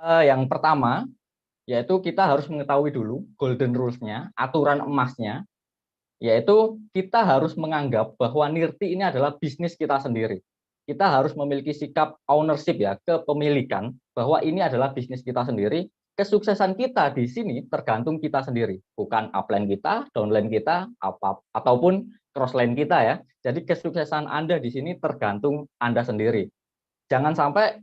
Yang pertama, yaitu kita harus mengetahui dulu golden rules-nya, aturan emasnya, yaitu kita harus menganggap bahwa Nirti ini adalah bisnis kita sendiri. Kita harus memiliki sikap ownership ya, kepemilikan, bahwa ini adalah bisnis kita sendiri. Kesuksesan kita di sini tergantung kita sendiri, bukan upline kita, downline kita, ataupun crossline kita ya. Jadi kesuksesan Anda di sini tergantung Anda sendiri. Jangan sampai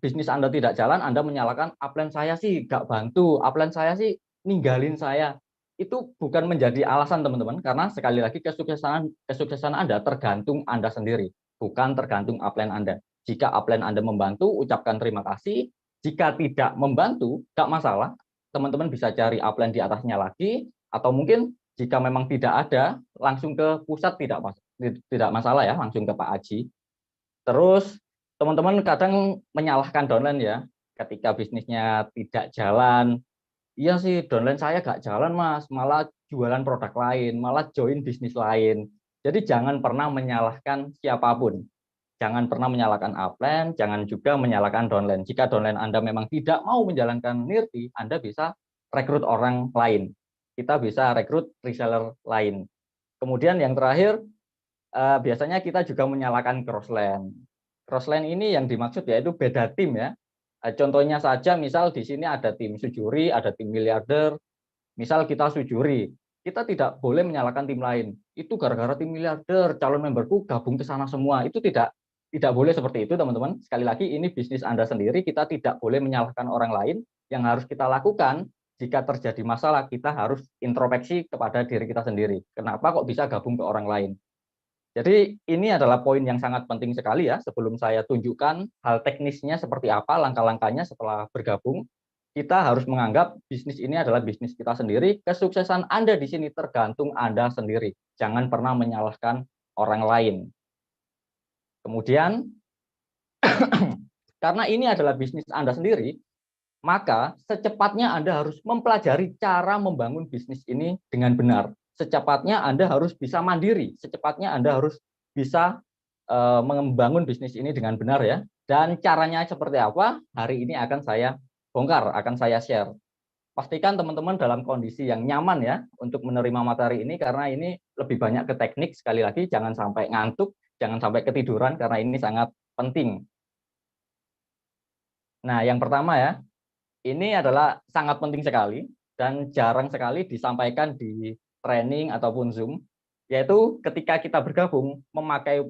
bisnis Anda tidak jalan, Anda menyalahkan upline saya sih gak bantu, upline saya sih ninggalin saya. Itu bukan menjadi alasan teman-teman, karena sekali lagi kesuksesan Anda tergantung Anda sendiri, bukan tergantung upline Anda. Jika upline Anda membantu, ucapkan terima kasih. Jika tidak membantu, gak masalah. Teman-teman bisa cari upline di atasnya lagi, atau mungkin jika memang tidak ada, langsung ke pusat tidak masalah ya, langsung ke Pak Aji. Terus teman-teman kadang menyalahkan downline ya, ketika bisnisnya tidak jalan. Iya sih, downline saya gak jalan mas, malah jualan produk lain, malah join bisnis lain. Jadi jangan pernah menyalahkan siapapun. Jangan pernah menyalahkan upline, jangan juga menyalahkan downline. Jika downline Anda memang tidak mau menjalankan Nirti, Anda bisa rekrut orang lain. Kita bisa rekrut reseller lain. Kemudian yang terakhir, biasanya kita juga menyalahkan crossline. Crossline ini yang dimaksud yaitu beda tim ya. Contohnya saja misal di sini ada tim sujuri, ada tim miliarder. Misal kita sujuri, kita tidak boleh menyalahkan tim lain. Itu gara-gara tim miliarder, calon memberku gabung ke sana semua. Itu tidak boleh seperti itu teman-teman. Sekali lagi ini bisnis Anda sendiri, kita tidak boleh menyalahkan orang lain. Yang harus kita lakukan jika terjadi masalah, kita harus introspeksi kepada diri kita sendiri. Kenapa kok bisa gabung ke orang lain? Jadi ini adalah poin yang sangat penting sekali ya. Sebelum saya tunjukkan hal teknisnya seperti apa, langkah-langkahnya setelah bergabung, kita harus menganggap bisnis ini adalah bisnis kita sendiri. Kesuksesan Anda di sini tergantung Anda sendiri. Jangan pernah menyalahkan orang lain. Kemudian, karena ini adalah bisnis Anda sendiri, maka secepatnya Anda harus mempelajari cara membangun bisnis ini dengan benar. Secepatnya Anda harus bisa mandiri, secepatnya Anda harus bisa membangun bisnis ini dengan benar ya. Dan caranya seperti apa? Hari ini akan saya bongkar, akan saya share. Pastikan teman-teman dalam kondisi yang nyaman ya untuk menerima materi ini, karena ini lebih banyak ke teknik. Sekali lagi jangan sampai ngantuk, jangan sampai ketiduran, karena ini sangat penting. Nah, yang pertama ya, ini adalah sangat penting sekali dan jarang sekali disampaikan di training ataupun Zoom, yaitu ketika kita bergabung memakai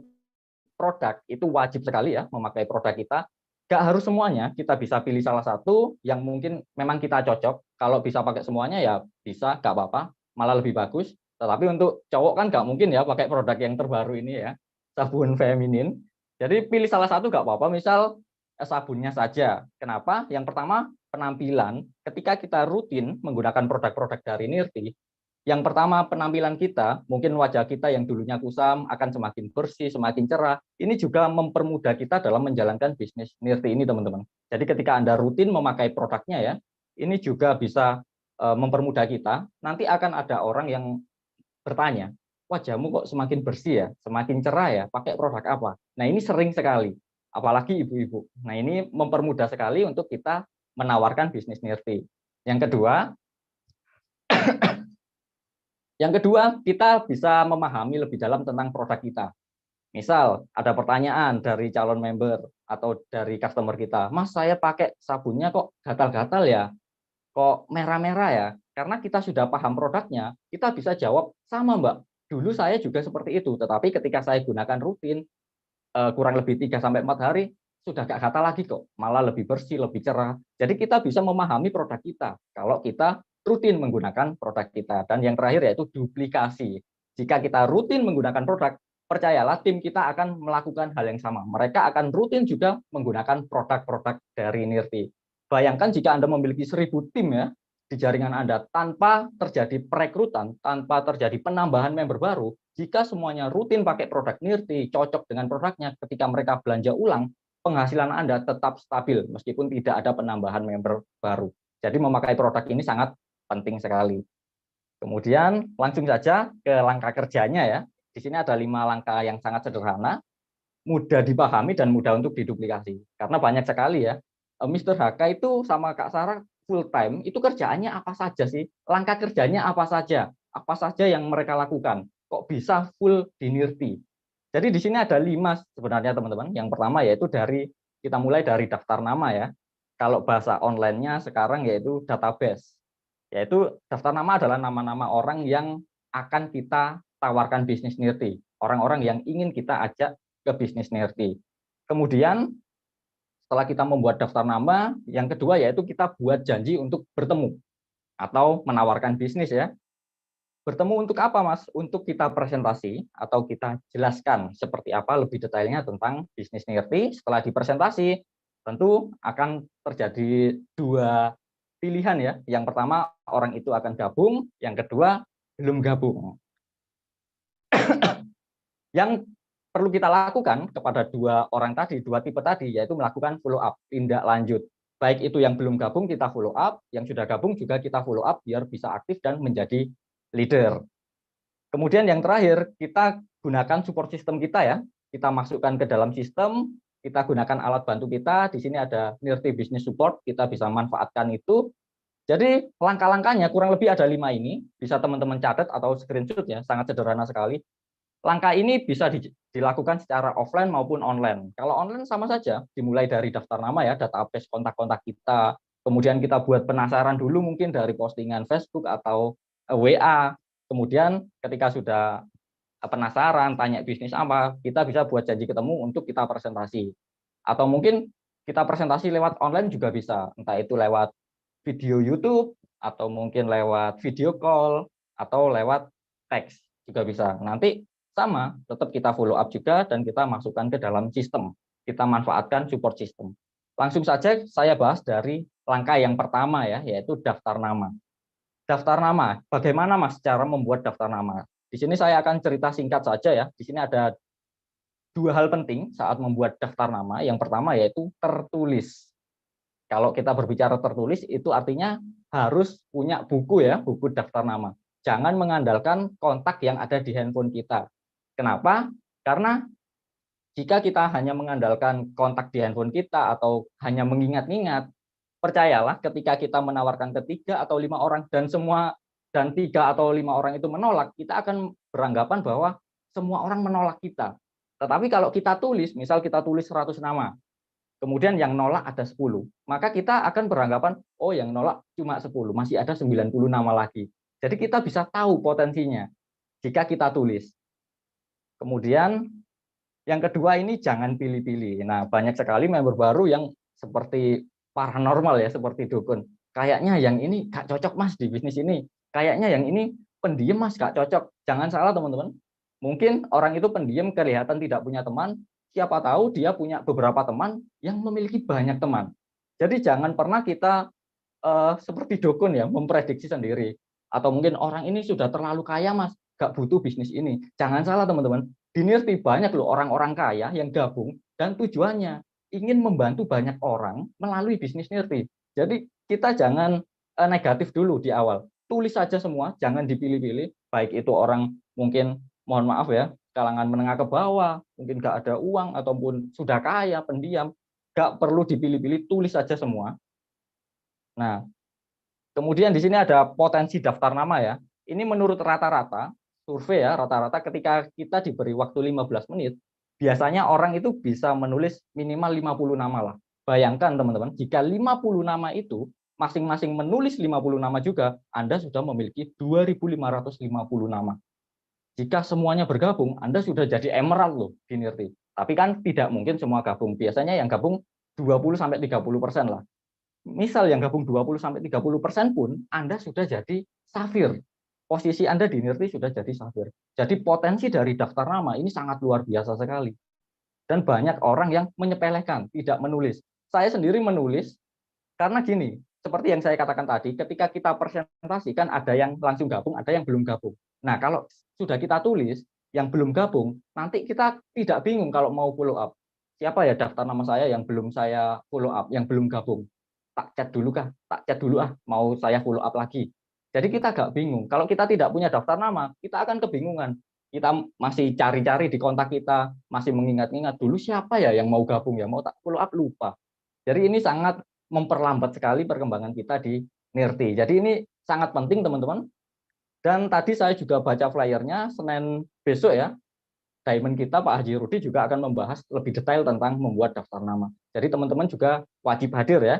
produk, itu wajib sekali ya memakai produk kita. Gak harus semuanya, kita bisa pilih salah satu yang mungkin memang kita cocok. Kalau bisa pakai semuanya ya bisa, gak apa-apa, malah lebih bagus. Tetapi untuk cowok kan gak mungkin ya pakai produk yang terbaru ini ya, sabun feminin. Jadi pilih salah satu gak apa-apa, misal sabunnya saja. Kenapa? Yang pertama, penampilan. Ketika kita rutin menggunakan produk-produk dari Nirti, yang pertama penampilan kita, mungkin wajah kita yang dulunya kusam akan semakin bersih, semakin cerah. Ini juga mempermudah kita dalam menjalankan bisnis Nirti ini teman-teman. Jadi ketika Anda rutin memakai produknya ya, ini juga bisa mempermudah kita. Nanti akan ada orang yang bertanya, wajahmu kok semakin bersih ya, semakin cerah ya, pakai produk apa? Nah ini sering sekali, apalagi ibu-ibu. Nah ini mempermudah sekali untuk kita menawarkan bisnis Nirti. Yang kedua, kita bisa memahami lebih dalam tentang produk kita. Misal, ada pertanyaan dari calon member atau dari customer kita, Mas, saya pakai sabunnya kok gatal-gatal ya, kok merah-merah ya? Karena kita sudah paham produknya, kita bisa jawab, sama Mbak, dulu saya juga seperti itu, tetapi ketika saya gunakan rutin, kurang lebih 3-4 hari, sudah gak gatal lagi kok, malah lebih bersih, lebih cerah. Jadi kita bisa memahami produk kita, kalau kita rutin menggunakan produk kita. Dan yang terakhir yaitu duplikasi. Jika kita rutin menggunakan produk, percayalah tim kita akan melakukan hal yang sama. Mereka akan rutin juga menggunakan produk-produk dari Nirti. Bayangkan jika Anda memiliki 1000 tim ya di jaringan Anda, tanpa terjadi perekrutan, tanpa terjadi penambahan member baru, jika semuanya rutin pakai produk Nirti, cocok dengan produknya, ketika mereka belanja ulang, penghasilan Anda tetap stabil meskipun tidak ada penambahan member baru. Jadi memakai produk ini sangat penting sekali. Kemudian langsung saja ke langkah kerjanya ya. Di sini ada 5 langkah yang sangat sederhana, mudah dipahami dan mudah untuk diduplikasi. Karena banyak sekali ya Mr. HK itu sama Kak Sarah full time, itu kerjaannya apa saja sih? Langkah kerjanya apa saja? Apa saja yang mereka lakukan? Kok bisa full di Nirti? Jadi di sini ada 5 sebenarnya teman-teman. Yang pertama yaitu kita mulai dari daftar nama ya. Kalau bahasa online-nya sekarang yaitu database. Yaitu daftar nama adalah nama-nama orang yang akan kita tawarkan bisnis Nirti. Orang-orang yang ingin kita ajak ke bisnis Nirti. Kemudian setelah kita membuat daftar nama, yang kedua yaitu kita buat janji untuk bertemu atau menawarkan bisnis ya. Bertemu untuk apa, Mas? Untuk kita presentasi atau kita jelaskan seperti apa lebih detailnya tentang bisnis Nirti. Setelah dipresentasi, tentu akan terjadi 2 pilihan ya. Yang pertama, orang itu akan gabung, yang kedua, belum gabung. Yang perlu kita lakukan kepada 2 orang tadi, 2 tipe tadi, yaitu melakukan follow up, tindak lanjut. Baik itu yang belum gabung kita follow up, yang sudah gabung juga kita follow up biar bisa aktif dan menjadi leader. Kemudian yang terakhir, kita gunakan support system kita ya. Kita masukkan ke dalam sistem, kita gunakan alat bantu kita. Di sini ada Nirti Business Support, kita bisa manfaatkan itu. Jadi langkah-langkahnya kurang lebih ada 5 ini, bisa teman-teman catat atau screenshot ya, sangat sederhana sekali. Langkah ini bisa dilakukan secara offline maupun online. Kalau online sama saja, dimulai dari daftar nama ya, database kontak-kontak kita, kemudian kita buat penasaran dulu mungkin dari postingan Facebook atau WA. Kemudian ketika sudah penasaran, tanya bisnis apa, kita bisa buat janji ketemu untuk kita presentasi. Atau mungkin kita presentasi lewat online juga bisa, entah itu lewat video YouTube, atau mungkin lewat video call, atau lewat teks juga bisa. Nanti sama, tetap kita follow up juga dan kita masukkan ke dalam sistem. Kita manfaatkan support system. Langsung saja saya bahas dari langkah yang pertama ya, yaitu daftar nama. Daftar nama, bagaimana Mas cara membuat daftar nama? Di sini saya akan cerita singkat saja ya. Di sini ada 2 hal penting saat membuat daftar nama. Yang pertama yaitu tertulis. Kalau kita berbicara tertulis itu artinya harus punya buku ya, buku daftar nama. Jangan mengandalkan kontak yang ada di handphone kita. Kenapa? Karena jika kita hanya mengandalkan kontak di handphone kita atau hanya mengingat-ingat, percayalah ketika kita menawarkan ke 3 atau 5 orang dan 3 atau 5 orang itu menolak, kita akan beranggapan bahwa semua orang menolak kita. Tetapi kalau kita tulis, misal kita tulis 100 nama, kemudian yang nolak ada 10, maka kita akan beranggapan, oh yang nolak cuma 10, masih ada 90 nama lagi. Jadi kita bisa tahu potensinya jika kita tulis. Kemudian yang kedua ini jangan pilih-pilih. Nah, banyak sekali member baru yang seperti paranormal ya, seperti dukun. Kayaknya yang ini gak cocok Mas di bisnis ini. Kayaknya yang ini pendiam Mas, gak cocok. Jangan salah teman-teman. Mungkin orang itu pendiam, kelihatan tidak punya teman. Siapa tahu dia punya beberapa teman yang memiliki banyak teman. Jadi jangan pernah kita seperti dukun ya, memprediksi sendiri. Atau mungkin orang ini sudah terlalu kaya Mas, gak butuh bisnis ini. Jangan salah teman-teman. Di Nirti banyak loh orang-orang kaya yang gabung dan tujuannya ingin membantu banyak orang melalui bisnis Nirti. Jadi kita jangan negatif dulu di awal. Tulis saja semua, jangan dipilih-pilih. Baik itu orang mungkin, mohon maaf ya, kalangan menengah ke bawah, mungkin nggak ada uang, ataupun sudah kaya, pendiam. Nggak perlu dipilih-pilih, tulis saja semua. Nah, kemudian di sini ada potensi daftar nama ya. Ini menurut rata-rata, survei ya, rata-rata ketika kita diberi waktu 15 menit, biasanya orang itu bisa menulis minimal 50 nama lah. Bayangkan teman-teman, jika 50 nama itu masing-masing menulis 50 nama juga, Anda sudah memiliki 2.550 nama. Jika semuanya bergabung, Anda sudah jadi emerald loh di Nirti. Tapi kan tidak mungkin semua gabung. Biasanya yang gabung 20-30% lah. Misal yang gabung 20-30% pun, Anda sudah jadi safir. Posisi Anda di Nirti sudah jadi safir. Jadi potensi dari daftar nama ini sangat luar biasa sekali. Dan banyak orang yang menyepelekan, tidak menulis. Saya sendiri menulis karena gini, seperti yang saya katakan tadi, ketika kita presentasi kan ada yang langsung gabung, ada yang belum gabung. Nah, kalau sudah kita tulis, yang belum gabung, nanti kita tidak bingung kalau mau follow up. Siapa ya daftar nama saya yang belum saya follow up, yang belum gabung? Tak chat dulu kah? Tak chat dulu mau saya follow up lagi. Jadi kita agak bingung. Kalau kita tidak punya daftar nama, kita akan kebingungan. Kita masih cari-cari di kontak kita, masih mengingat-ingat dulu siapa ya yang mau gabung ya, mau tak follow up lupa. Jadi ini sangat memperlambat sekali perkembangan kita di NIRTI. Jadi ini sangat penting teman-teman. Dan tadi saya juga baca flyernya, Senin besok ya, Diamond kita Pak Haji Rudi juga akan membahas lebih detail tentang membuat daftar nama. Jadi teman-teman juga wajib hadir ya.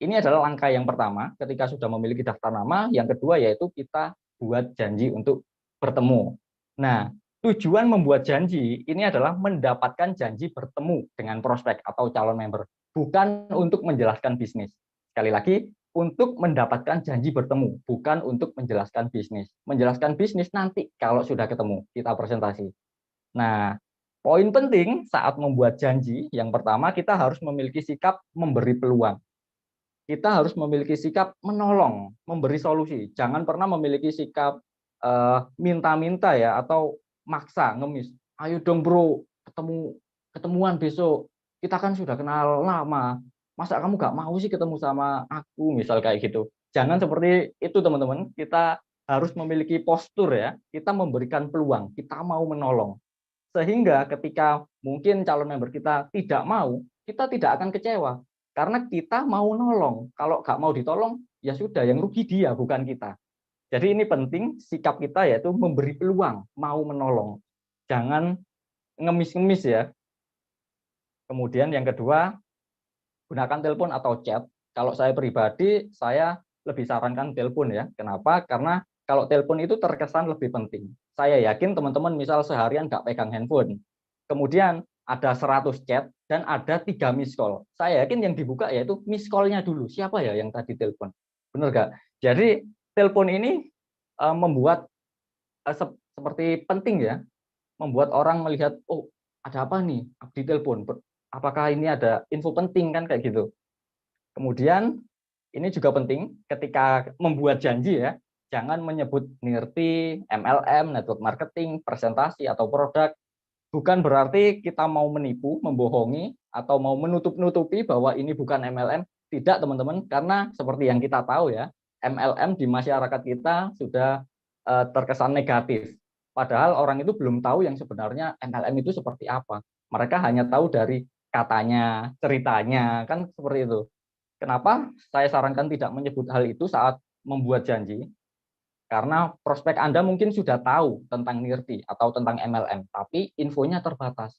Ini adalah langkah yang pertama ketika sudah memiliki daftar nama. Yang kedua yaitu kita buat janji untuk bertemu. Nah, tujuan membuat janji ini adalah mendapatkan janji bertemu dengan prospek atau calon member, bukan untuk menjelaskan bisnis. Sekali lagi, untuk mendapatkan janji bertemu, bukan untuk menjelaskan bisnis. Menjelaskan bisnis nanti kalau sudah ketemu, kita presentasi. Nah, poin penting saat membuat janji, yang pertama kita harus memiliki sikap memberi peluang. Kita harus memiliki sikap menolong, memberi solusi. Jangan pernah memiliki sikap minta-minta ya, atau maksa, ngemis. Ayo dong bro, ketemuan besok. Kita kan sudah kenal lama. Masa kamu gak mau sih ketemu sama aku, misal kayak gitu. Jangan seperti itu teman-teman. Kita harus memiliki postur ya. Kita memberikan peluang, kita mau menolong. Sehingga ketika mungkin calon member kita tidak mau, kita tidak akan kecewa. Karena kita mau nolong. Kalau nggak mau ditolong, ya sudah, yang rugi dia, bukan kita. Jadi ini penting, sikap kita yaitu memberi peluang, mau menolong. Jangan ngemis-ngemis ya. Kemudian yang kedua, gunakan telepon atau chat. Kalau saya pribadi, saya lebih sarankan telepon ya. Kenapa? Karena kalau telepon itu terkesan lebih penting. Saya yakin teman-teman misal seharian nggak pegang handphone. Kemudian ada 100 chat dan ada 3 miss call. Saya yakin yang dibuka yaitu miss call-nya dulu. Siapa ya yang tadi telepon? Benar nggak? Jadi telepon ini membuat seperti penting ya, membuat orang melihat, oh ada apa nih di telepon? Apakah ini ada info penting kan kayak gitu. Kemudian ini juga penting ketika membuat janji ya, jangan menyebut NIRTI, MLM, network marketing, presentasi atau produk. Bukan berarti kita mau menipu, membohongi, atau mau menutup-nutupi bahwa ini bukan MLM. Tidak teman-teman, karena seperti yang kita tahu ya, MLM di masyarakat kita sudah terkesan negatif. Padahal orang itu belum tahu yang sebenarnya MLM itu seperti apa. Mereka hanya tahu dari katanya, ceritanya, kan seperti itu. Kenapa saya sarankan tidak menyebut hal itu saat membuat janji? Karena prospek Anda mungkin sudah tahu tentang NIRTI atau tentang MLM, tapi infonya terbatas.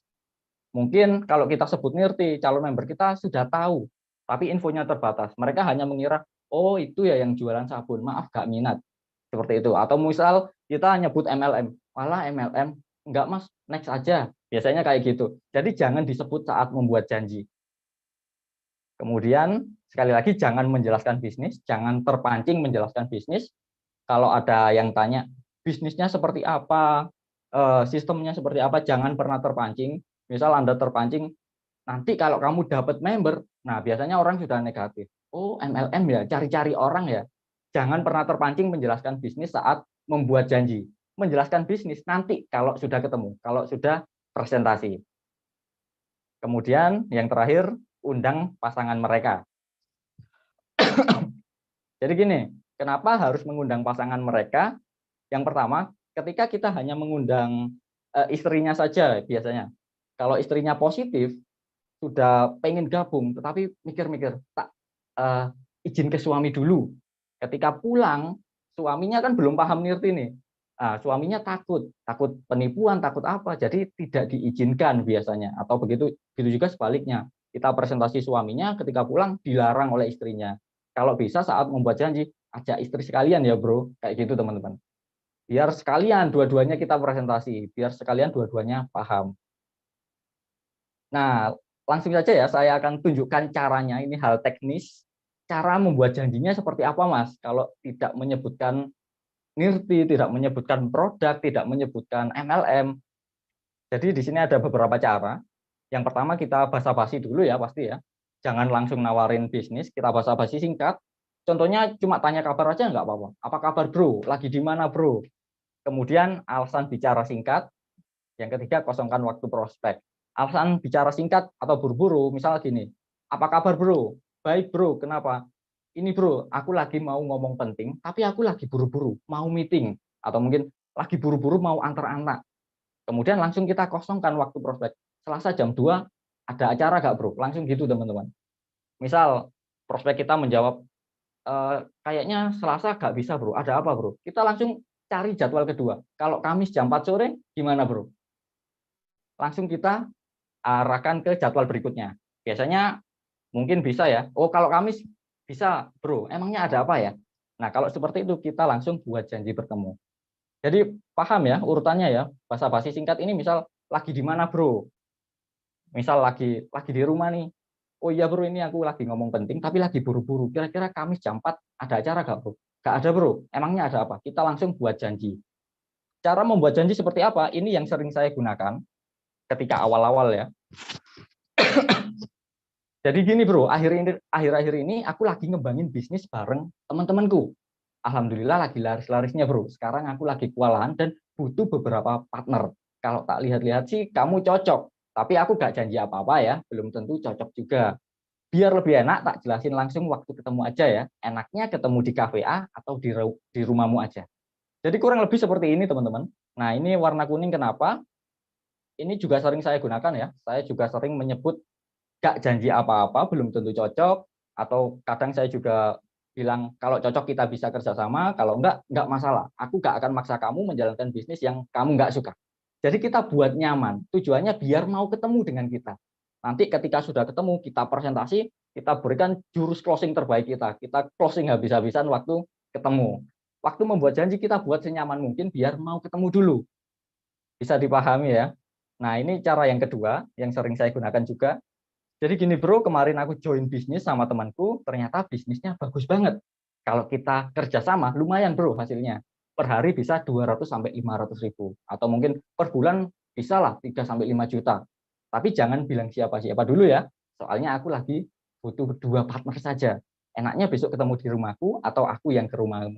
Mungkin kalau kita sebut NIRTI, calon member kita sudah tahu, tapi infonya terbatas. Mereka hanya mengira, oh itu ya yang jualan sabun, maaf gak minat. Seperti itu. Atau misal kita nyebut MLM, malah MLM, enggak mas, next aja. Biasanya kayak gitu. Jadi jangan disebut saat membuat janji. Kemudian, sekali lagi jangan menjelaskan bisnis, jangan terpancing menjelaskan bisnis. Kalau ada yang tanya, bisnisnya seperti apa, sistemnya seperti apa, jangan pernah terpancing. Misal Anda terpancing, nanti kalau kamu dapat member, nah biasanya orang sudah negatif. Oh, MLM ya, cari-cari orang ya. Jangan pernah terpancing menjelaskan bisnis saat membuat janji. Menjelaskan bisnis nanti kalau sudah ketemu, kalau sudah presentasi. Kemudian yang terakhir, undang pasangan mereka. Jadi gini, kenapa harus mengundang pasangan mereka? Yang pertama, ketika kita hanya mengundang istrinya saja biasanya. Kalau istrinya positif, sudah pengen gabung, tetapi mikir-mikir, tak izin ke suami dulu. Ketika pulang, suaminya kan belum paham NIRTI nih. Nah, suaminya takut penipuan, takut apa, jadi tidak diizinkan biasanya. Atau begitu juga sebaliknya. Kita presentasi suaminya, ketika pulang dilarang oleh istrinya. Kalau bisa saat membuat janji, ajak istri sekalian ya bro, kayak gitu teman-teman. Biar sekalian dua-duanya kita presentasi, biar sekalian dua-duanya paham. Nah, langsung saja ya, saya akan tunjukkan caranya, ini hal teknis. Cara membuat janjinya seperti apa Mas? Kalau tidak menyebutkan NIRTI, tidak menyebutkan produk, tidak menyebutkan MLM. Jadi di sini ada beberapa cara. Yang pertama kita basa-basi dulu ya pasti ya. Jangan langsung nawarin bisnis, kita basa-basi singkat. Contohnya cuma tanya kabar aja nggak apa-apa. Apa kabar bro? Lagi di mana bro? Kemudian alasan bicara singkat. Yang ketiga kosongkan waktu prospek. Alasan bicara singkat atau buru-buru, misal gini. Apa kabar bro? Baik bro, kenapa? Ini bro, aku lagi mau ngomong penting, tapi aku lagi buru-buru, mau meeting. Atau mungkin lagi buru-buru mau antar anak. Kemudian langsung kita kosongkan waktu prospek. Selasa jam 2 ada acara gak bro? Langsung gitu teman-teman. Misal prospek kita menjawab, kayaknya Selasa nggak bisa bro, ada apa bro? Kita langsung cari jadwal kedua. Kalau Kamis jam 4 sore, gimana bro? Langsung kita arahkan ke jadwal berikutnya. Biasanya mungkin bisa ya, oh kalau Kamis bisa bro, emangnya ada apa ya? Nah kalau seperti itu kita langsung buat janji bertemu. Jadi paham ya urutannya ya, basa-basi singkat ini misal lagi di mana bro? Misal lagi di rumah nih. Oh iya bro, ini aku lagi ngomong penting tapi lagi buru-buru. Kira-kira Kamis jam 4 ada acara gak bro? Gak ada bro. Emangnya ada apa? Kita langsung buat janji. Cara membuat janji seperti apa? Ini yang sering saya gunakan ketika awal-awal ya. Jadi gini bro, akhir-akhir ini aku lagi ngembangin bisnis bareng teman-temanku. Alhamdulillah lagi laris-larisnya bro. Sekarang aku lagi kewalahan dan butuh beberapa partner. Kalau tak lihat-lihat sih kamu cocok. Tapi aku gak janji apa-apa ya, belum tentu cocok juga. Biar lebih enak tak jelasin langsung waktu ketemu aja ya. Enaknya ketemu di kafe A atau di rumahmu aja. Jadi kurang lebih seperti ini teman-teman. Nah ini warna kuning kenapa? Ini juga sering saya gunakan ya. Saya juga sering menyebut gak janji apa-apa, belum tentu cocok. Atau kadang saya juga bilang kalau cocok kita bisa kerjasama, kalau enggak masalah. Aku gak akan maksa kamu menjalankan bisnis yang kamu nggak suka. Jadi kita buat nyaman. Tujuannya biar mau ketemu dengan kita. Nanti ketika sudah ketemu, kita presentasi, kita berikan jurus closing terbaik kita. Kita closing habis-habisan waktu ketemu. Waktu membuat janji kita buat senyaman mungkin biar mau ketemu dulu. Bisa dipahami ya. Nah ini cara yang kedua yang sering saya gunakan juga. Jadi gini bro, kemarin aku join bisnis sama temanku, ternyata bisnisnya bagus banget. Kalau kita kerjasama, lumayan bro hasilnya. Per hari bisa 200 sampai 500 ribu. Atau mungkin per bulan bisa lah 3 sampai 5 juta. Tapi jangan bilang siapa-siapa dulu ya. Soalnya aku lagi butuh 2 partner saja. Enaknya besok ketemu di rumahku atau aku yang ke rumahmu.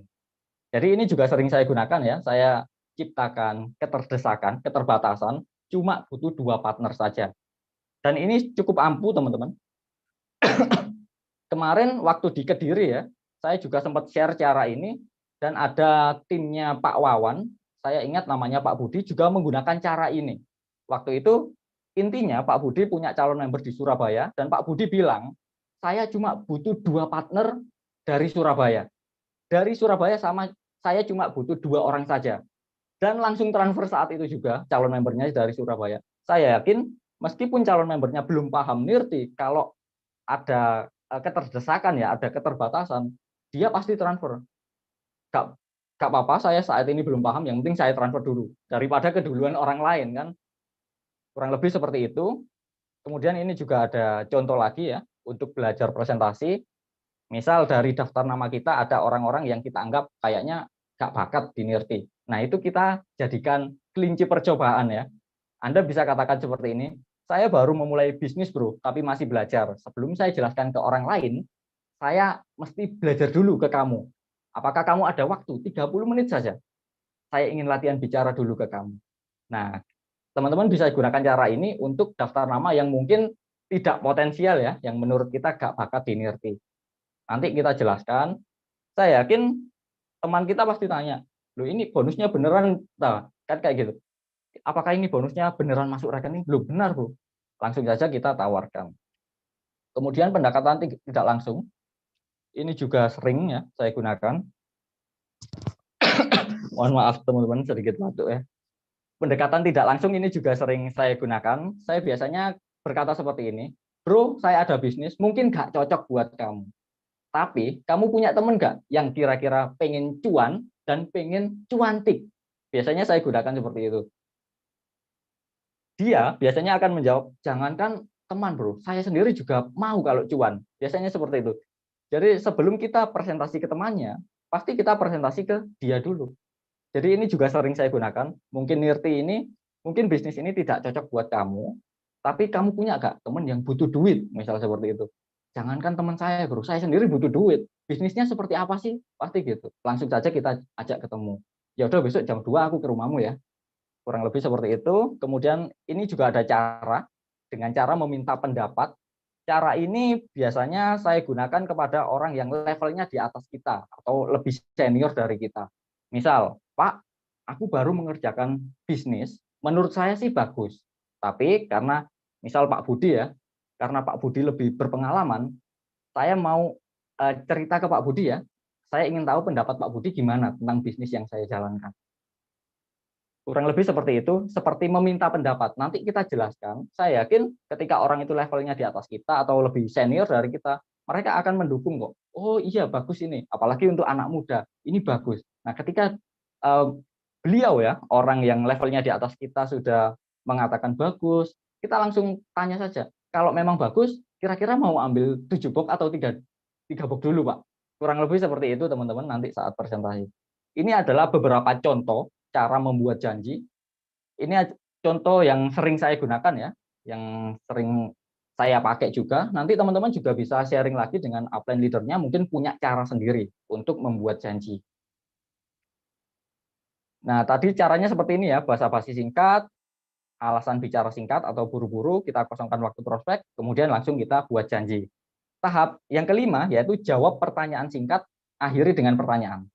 Jadi ini juga sering saya gunakan ya. Saya ciptakan keterdesakan, keterbatasan, cuma butuh 2 partner saja. Dan ini cukup ampuh teman-teman. Kemarin waktu di Kediri ya, saya juga sempat share cara ini dan ada timnya Pak Wawan, saya ingat namanya Pak Budi juga menggunakan cara ini. Waktu itu intinya Pak Budi punya calon member di Surabaya dan Pak Budi bilang, saya cuma butuh 2 partner dari Surabaya. Dari Surabaya sama saya cuma butuh 2 orang saja. Dan langsung transfer saat itu juga calon membernya dari Surabaya. Saya yakin meskipun calon membernya belum paham nirti, kalau ada keterdesakan ya, ada keterbatasan, dia pasti transfer. Gak, gak apa-apa, saya saat ini belum paham, yang penting saya transfer dulu. Daripada keduluan orang lain kan, kurang lebih seperti itu. Kemudian ini juga ada contoh lagi ya, untuk belajar presentasi. Misal dari daftar nama kita ada orang-orang yang kita anggap kayaknya gak bakat di nirti. Nah itu kita jadikan kelinci percobaan ya. Anda bisa katakan seperti ini, saya baru memulai bisnis bro, tapi masih belajar. Sebelum saya jelaskan ke orang lain, saya mesti belajar dulu ke kamu. Apakah kamu ada waktu? 30 menit saja. Saya ingin latihan bicara dulu ke kamu. Nah, teman-teman bisa gunakan cara ini untuk daftar nama yang mungkin tidak potensial ya, yang menurut kita gak bakat di nirti. Nanti kita jelaskan, saya yakin teman kita pasti tanya, loh ini bonusnya beneran, nah, kan kayak gitu. Apakah ini bonusnya beneran masuk rekening? Belum benar, bro. Langsung saja kita tawarkan. Kemudian pendekatan tidak langsung, ini juga sering ya saya gunakan. Mohon maaf teman-teman, sedikit batuk ya. Pendekatan tidak langsung ini juga sering saya gunakan. Saya biasanya berkata seperti ini, bro, saya ada bisnis, mungkin nggak cocok buat kamu. Tapi kamu punya temen nggak yang kira-kira pengen cuan dan pengen cuantik? Biasanya saya gunakan seperti itu. Dia biasanya akan menjawab, jangankan teman bro, saya sendiri juga mau kalau cuan. Biasanya seperti itu. Jadi sebelum kita presentasi ke temannya, pasti kita presentasi ke dia dulu. Jadi ini juga sering saya gunakan. Mungkin nirti ini, mungkin bisnis ini tidak cocok buat kamu, tapi kamu punya nggak teman yang butuh duit, misal seperti itu. Jangankan teman saya bro, saya sendiri butuh duit. Bisnisnya seperti apa sih? Pasti gitu. Langsung saja kita ajak ketemu. Ya udah besok jam 2 aku ke rumahmu ya. Kurang lebih seperti itu. Kemudian ini juga ada cara, dengan cara meminta pendapat. Cara ini biasanya saya gunakan kepada orang yang levelnya di atas kita atau lebih senior dari kita. Misal, Pak, aku baru mengerjakan bisnis, menurut saya sih bagus. Tapi karena misal Pak Budi ya, karena Pak Budi lebih berpengalaman, saya mau cerita ke Pak Budi ya. Saya ingin tahu pendapat Pak Budi gimana tentang bisnis yang saya jalankan. Kurang lebih seperti itu, seperti meminta pendapat. Nanti kita jelaskan. Saya yakin ketika orang itu levelnya di atas kita atau lebih senior dari kita, mereka akan mendukung kok. Oh iya bagus ini, apalagi untuk anak muda, ini bagus. Nah ketika beliau ya, orang yang levelnya di atas kita sudah mengatakan bagus, kita langsung tanya saja. Kalau memang bagus, kira-kira mau ambil 7 box atau 3 box dulu Pak. Kurang lebih seperti itu teman-teman nanti saat presentasi. Ini adalah beberapa contoh cara membuat janji. Ini contoh yang sering saya gunakan ya, yang sering saya pakai juga. Nanti teman-teman juga bisa sharing lagi dengan upline leadernya, mungkin punya cara sendiri untuk membuat janji. Nah, tadi caranya seperti ini ya, basa-basi singkat, alasan bicara singkat atau buru-buru, kita kosongkan waktu prospek, kemudian langsung kita buat janji. Tahap yang kelima yaitu jawab pertanyaan singkat, akhiri dengan pertanyaan.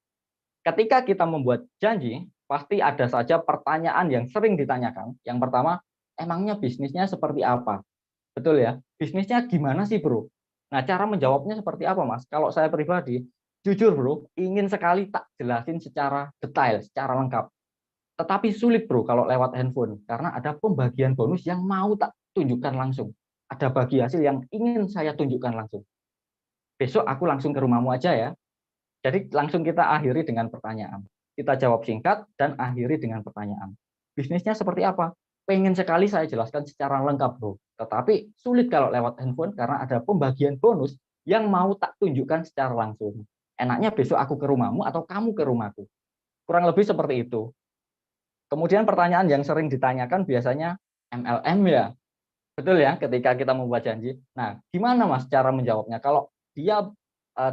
Ketika kita membuat janji, pasti ada saja pertanyaan yang sering ditanyakan. Yang pertama, emangnya bisnisnya seperti apa? Betul ya? Bisnisnya gimana sih, Bro? Nah, cara menjawabnya seperti apa, Mas? Kalau saya pribadi, jujur, Bro, ingin sekali tak jelasin secara detail, secara lengkap. Tetapi sulit, Bro, kalau lewat handphone. Karena ada pembagian bonus yang mau tak tunjukkan langsung. Ada bagi hasil yang ingin saya tunjukkan langsung. Besok aku langsung ke rumahmu aja ya. Jadi langsung kita akhiri dengan pertanyaan. Kita jawab singkat dan akhiri dengan pertanyaan. Bisnisnya seperti apa? Pengen sekali saya jelaskan secara lengkap, Bro. Tetapi sulit kalau lewat handphone karena ada pembagian bonus yang mau tak tunjukkan secara langsung. Enaknya besok aku ke rumahmu atau kamu ke rumahku. Kurang lebih seperti itu. Kemudian pertanyaan yang sering ditanyakan biasanya MLM ya. Betul ya, ketika kita membuat janji. Nah, gimana Mas cara menjawabnya? Kalau dia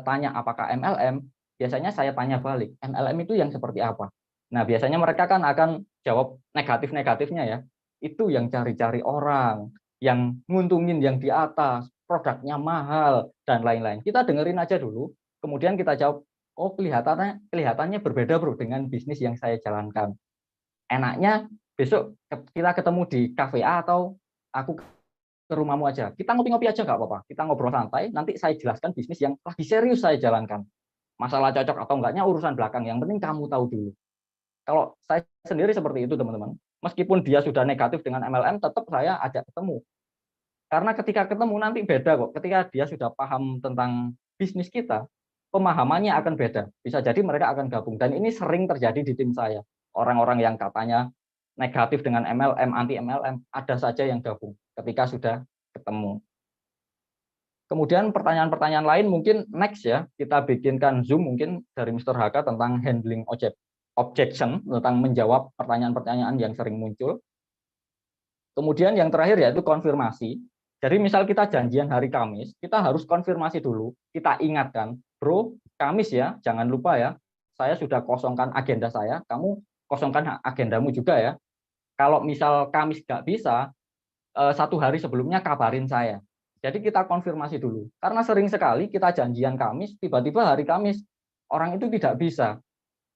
tanya apakah MLM, biasanya saya tanya balik, MLM itu yang seperti apa? Nah, biasanya mereka kan akan jawab negatif-negatifnya ya. Itu yang cari-cari orang, yang nguntungin yang di atas, produknya mahal, dan lain-lain. Kita dengerin aja dulu, kemudian kita jawab, oh kelihatannya berbeda bro dengan bisnis yang saya jalankan. Enaknya besok kita ketemu di kafe A atau aku ke rumahmu aja. Kita ngopi-ngopi aja nggak apa-apa. Kita ngobrol santai, nanti saya jelaskan bisnis yang lagi serius saya jalankan. Masalah cocok atau enggaknya urusan belakang, yang penting kamu tahu dulu. Kalau saya sendiri seperti itu teman-teman. Meskipun dia sudah negatif dengan MLM, tetap saya ajak ketemu. Karena ketika ketemu nanti beda kok. Ketika dia sudah paham tentang bisnis kita, pemahamannya akan beda. Bisa jadi mereka akan gabung. Dan ini sering terjadi di tim saya. Orang-orang yang katanya negatif dengan MLM, anti MLM, ada saja yang gabung ketika sudah ketemu. Kemudian pertanyaan-pertanyaan lain mungkin next ya, kita bikinkan Zoom mungkin dari Mr. HK tentang handling objection, tentang menjawab pertanyaan-pertanyaan yang sering muncul. Kemudian yang terakhir yaitu konfirmasi. Jadi misal kita janjian hari Kamis, kita harus konfirmasi dulu, kita ingatkan, bro, Kamis ya, jangan lupa ya, saya sudah kosongkan agenda saya, kamu kosongkan agendamu juga ya. Kalau misal Kamis nggak bisa, 1 hari sebelumnya kabarin saya. Jadi kita konfirmasi dulu. Karena sering sekali kita janjian Kamis, tiba-tiba hari Kamis orang itu tidak bisa.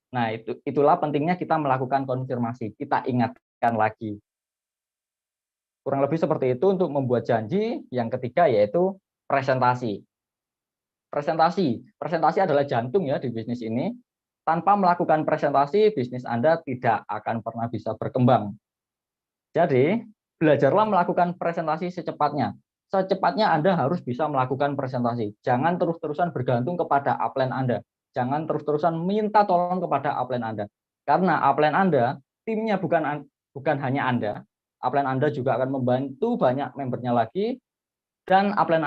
Nah, itulah pentingnya kita melakukan konfirmasi. Kita ingatkan lagi. Kurang lebih seperti itu untuk membuat janji. Yang ketiga yaitu presentasi. Presentasi adalah jantung ya di bisnis ini. Tanpa melakukan presentasi, bisnis Anda tidak akan pernah bisa berkembang. Jadi, belajarlah melakukan presentasi secepatnya. Secepatnya Anda harus bisa melakukan presentasi. Jangan terus-terusan bergantung kepada upline Anda. Jangan terus-terusan minta tolong kepada upline Anda. Karena upline Anda, timnya bukan hanya Anda. Upline Anda juga akan membantu banyak membernya lagi. Dan upline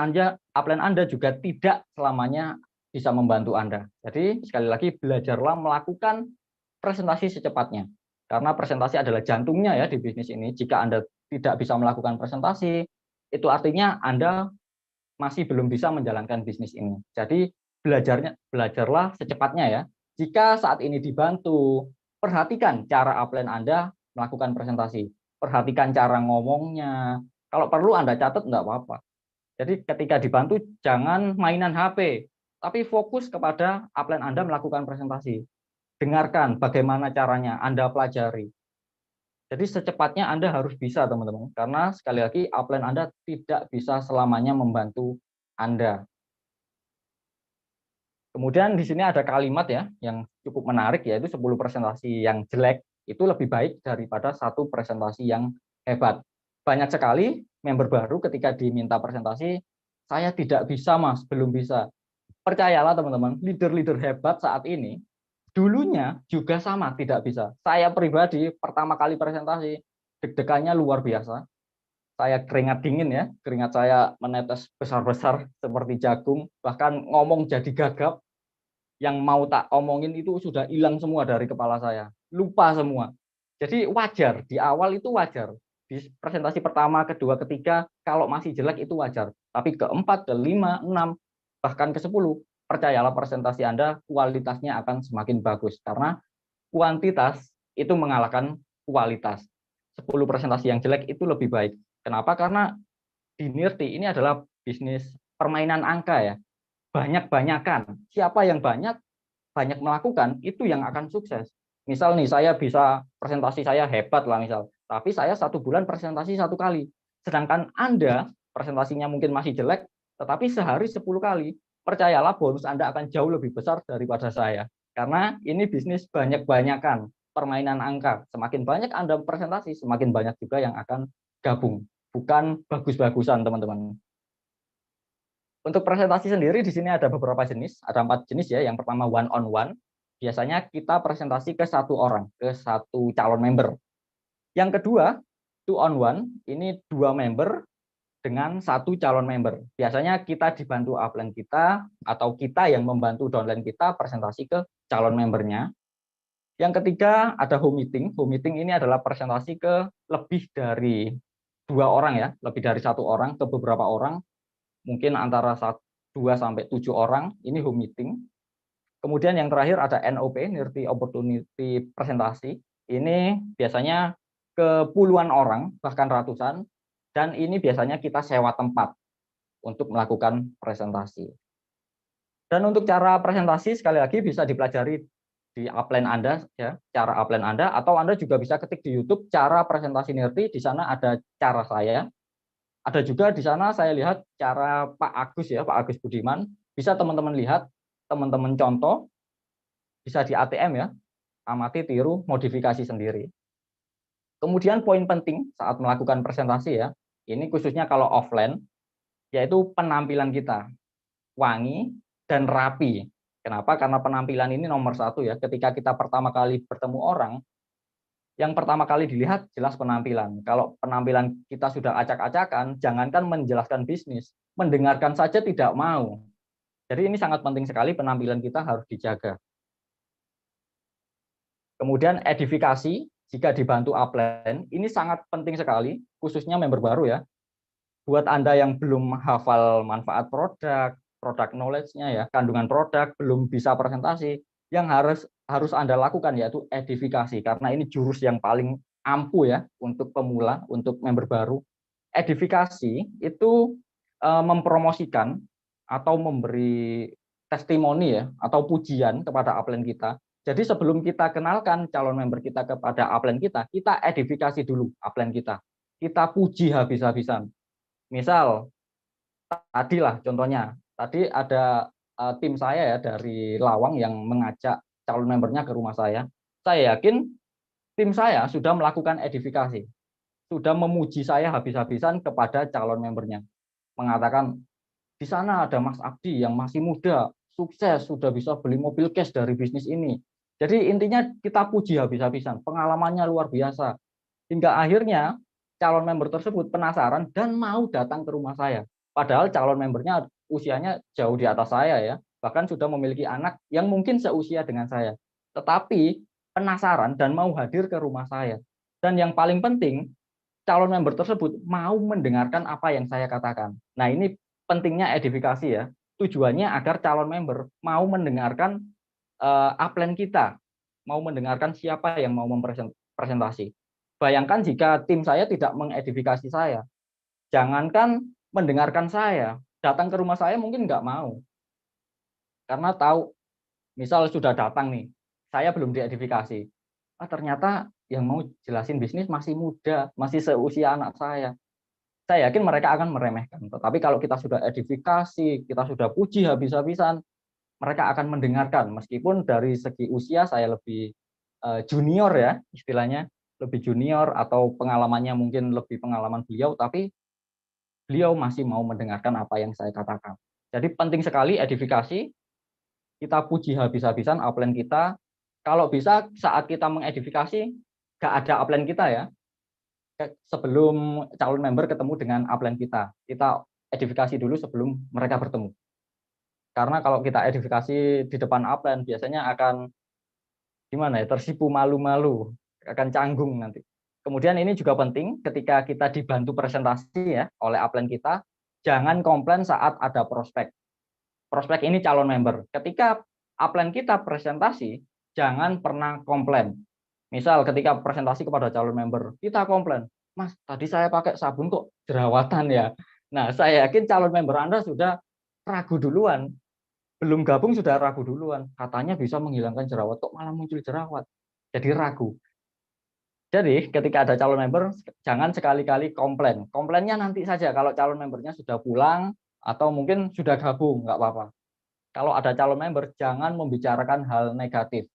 Anda juga tidak selamanya bisa membantu Anda. Jadi, sekali lagi, belajarlah melakukan presentasi secepatnya. Karena presentasi adalah jantungnya ya di bisnis ini. Jika Anda tidak bisa melakukan presentasi, itu artinya Anda masih belum bisa menjalankan bisnis ini. Jadi belajarlah secepatnya ya. Jika saat ini dibantu, perhatikan cara upline Anda melakukan presentasi. Perhatikan cara ngomongnya. Kalau perlu Anda catat enggak apa-apa. Jadi ketika dibantu jangan mainan HP, tapi fokus kepada upline Anda melakukan presentasi. Dengarkan bagaimana caranya, Anda pelajari. Jadi secepatnya Anda harus bisa teman-teman, karena sekali lagi upline Anda tidak bisa selamanya membantu Anda. Kemudian di sini ada kalimat ya yang cukup menarik, yaitu 10 presentasi yang jelek itu lebih baik daripada satu presentasi yang hebat. Banyak sekali member baru ketika diminta presentasi, saya tidak bisa mas, belum bisa. Percayalah teman-teman, leader-leader hebat saat ini dulunya juga sama tidak bisa. Saya pribadi pertama kali presentasi, deg-degannya luar biasa. Saya keringat dingin ya, keringat saya menetes besar-besar seperti jagung, bahkan ngomong jadi gagap, yang mau tak omongin itu sudah hilang semua dari kepala saya, lupa semua. Jadi wajar, di awal itu wajar. Di presentasi pertama, kedua, ketiga, kalau masih jelek itu wajar. Tapi keempat, kelima, enam, bahkan ke-10, percayalah presentasi Anda kualitasnya akan semakin bagus. Karena kuantitas itu mengalahkan kualitas. 10 presentasi yang jelek itu lebih baik. Kenapa? Karena di Nirti ini adalah bisnis permainan angka ya. Banyak-banyakan. Siapa yang banyak melakukan, itu yang akan sukses. Misal nih, saya bisa presentasi saya hebat lah misal, tapi saya 1 bulan presentasi 1 kali. Sedangkan Anda presentasinya mungkin masih jelek, tetapi sehari 10 kali. Percayalah bonus Anda akan jauh lebih besar daripada saya. Karena ini bisnis banyak-banyakan, permainan angka. Semakin banyak Anda presentasi, semakin banyak juga yang akan gabung. Bukan bagus-bagusan, teman-teman. Untuk presentasi sendiri di sini ada beberapa jenis, ada 4 jenis ya. Yang pertama one on one, biasanya kita presentasi ke 1 orang, ke 1 calon member. Yang kedua two on one, ini 2 member dengan 1 calon member. Biasanya kita dibantu upline kita atau kita yang membantu downline kita presentasi ke calon membernya. Yang ketiga ada home meeting. Home meeting ini adalah presentasi ke lebih dari 2 orang ya, lebih dari 1 orang ke beberapa orang, mungkin antara 2 sampai 7 orang, ini home meeting. Kemudian yang terakhir ada NOP, Nirti Opportunity Presentasi. Ini biasanya ke puluhan orang, bahkan ratusan, dan ini biasanya kita sewa tempat untuk melakukan presentasi. Dan untuk cara presentasi sekali lagi bisa dipelajari di upline Anda ya, cara upline Anda, atau Anda juga bisa ketik di YouTube cara presentasi Nirti, di sana ada cara saya. Ada juga di sana saya lihat cara Pak Agus ya, Pak Agus Budiman. Bisa teman-teman lihat, teman-teman contoh, bisa di ATM ya, amati, tiru, modifikasi sendiri. Kemudian poin penting saat melakukan presentasi ya, ini khususnya kalau offline, yaitu penampilan kita, wangi dan rapi. Kenapa? Karena penampilan ini nomor 1 ya, ketika kita pertama kali bertemu orang, yang pertama kali dilihat jelas penampilan. Kalau penampilan kita sudah acak-acakan, jangankan menjelaskan bisnis, mendengarkan saja tidak mau. Jadi ini sangat penting sekali, penampilan kita harus dijaga. Kemudian edifikasi, jika dibantu upline, ini sangat penting sekali, khususnya member baru ya. Buat Anda yang belum hafal manfaat produk, produk knowledge-nya ya, kandungan produk, belum bisa presentasi, yang harus Anda lakukan yaitu edifikasi, karena ini jurus yang paling ampuh ya untuk pemula, untuk member baru. Edifikasi itu mempromosikan atau memberi testimoni ya, atau pujian kepada upline kita. Jadi sebelum kita kenalkan calon member kita kepada upline kita edifikasi dulu upline kita. Kita puji habis-habisan. Misal, tadi lah contohnya, tadi ada tim saya ya dari Lawang yang mengajak calon membernya ke rumah saya. Saya yakin tim saya sudah melakukan edifikasi, sudah memuji saya habis-habisan kepada calon membernya. Mengatakan, di sana ada Mas Abdi yang masih muda, sukses, sudah bisa beli mobil cash dari bisnis ini. Jadi intinya kita puji habis-habisan, pengalamannya luar biasa. Hingga akhirnya calon member tersebut penasaran dan mau datang ke rumah saya. Padahal calon membernya usianya jauh di atas saya ya, bahkan sudah memiliki anak yang mungkin seusia dengan saya. Tetapi penasaran dan mau hadir ke rumah saya. Dan yang paling penting, calon member tersebut mau mendengarkan apa yang saya katakan. Nah, ini pentingnya edifikasi ya. Tujuannya agar calon member mau mendengarkan upline kita, mau mendengarkan siapa yang mau mempresentasi. Bayangkan jika tim saya tidak mengedifikasi saya, jangankan mendengarkan saya, datang ke rumah saya mungkin nggak mau, karena tahu, misal sudah datang nih, saya belum diedifikasi, ternyata yang mau jelasin bisnis masih muda, masih seusia anak saya yakin mereka akan meremehkan. Tetapi kalau kita sudah edifikasi, kita sudah puji habis-habisan, mereka akan mendengarkan, meskipun dari segi usia saya lebih junior ya istilahnya, lebih junior atau pengalamannya mungkin lebih pengalaman beliau, tapi beliau masih mau mendengarkan apa yang saya katakan. Jadi penting sekali edifikasi, kita puji habis-habisan upline kita. Kalau bisa saat kita mengedifikasi, nggak ada upline kita ya, sebelum calon member ketemu dengan upline kita edifikasi dulu sebelum mereka bertemu. Karena kalau kita edifikasi di depan upline biasanya akan gimana ya, tersipu malu-malu, akan canggung nanti. Kemudian ini juga penting ketika kita dibantu presentasi ya oleh upline kita, jangan komplain saat ada prospek. Prospek ini calon member. Ketika upline kita presentasi, jangan pernah komplain. Misal ketika presentasi kepada calon member, kita komplain, Mas, tadi saya pakai sabun kok jerawatan ya. Nah, saya yakin calon member Anda sudah ragu duluan. Belum gabung sudah ragu duluan. Katanya bisa menghilangkan jerawat, kok malah muncul jerawat. Jadi ragu. Jadi ketika ada calon member, jangan sekali-kali komplain. Komplainnya nanti saja kalau calon membernya sudah pulang atau mungkin sudah gabung, nggak apa-apa. Kalau ada calon member, jangan membicarakan hal negatif.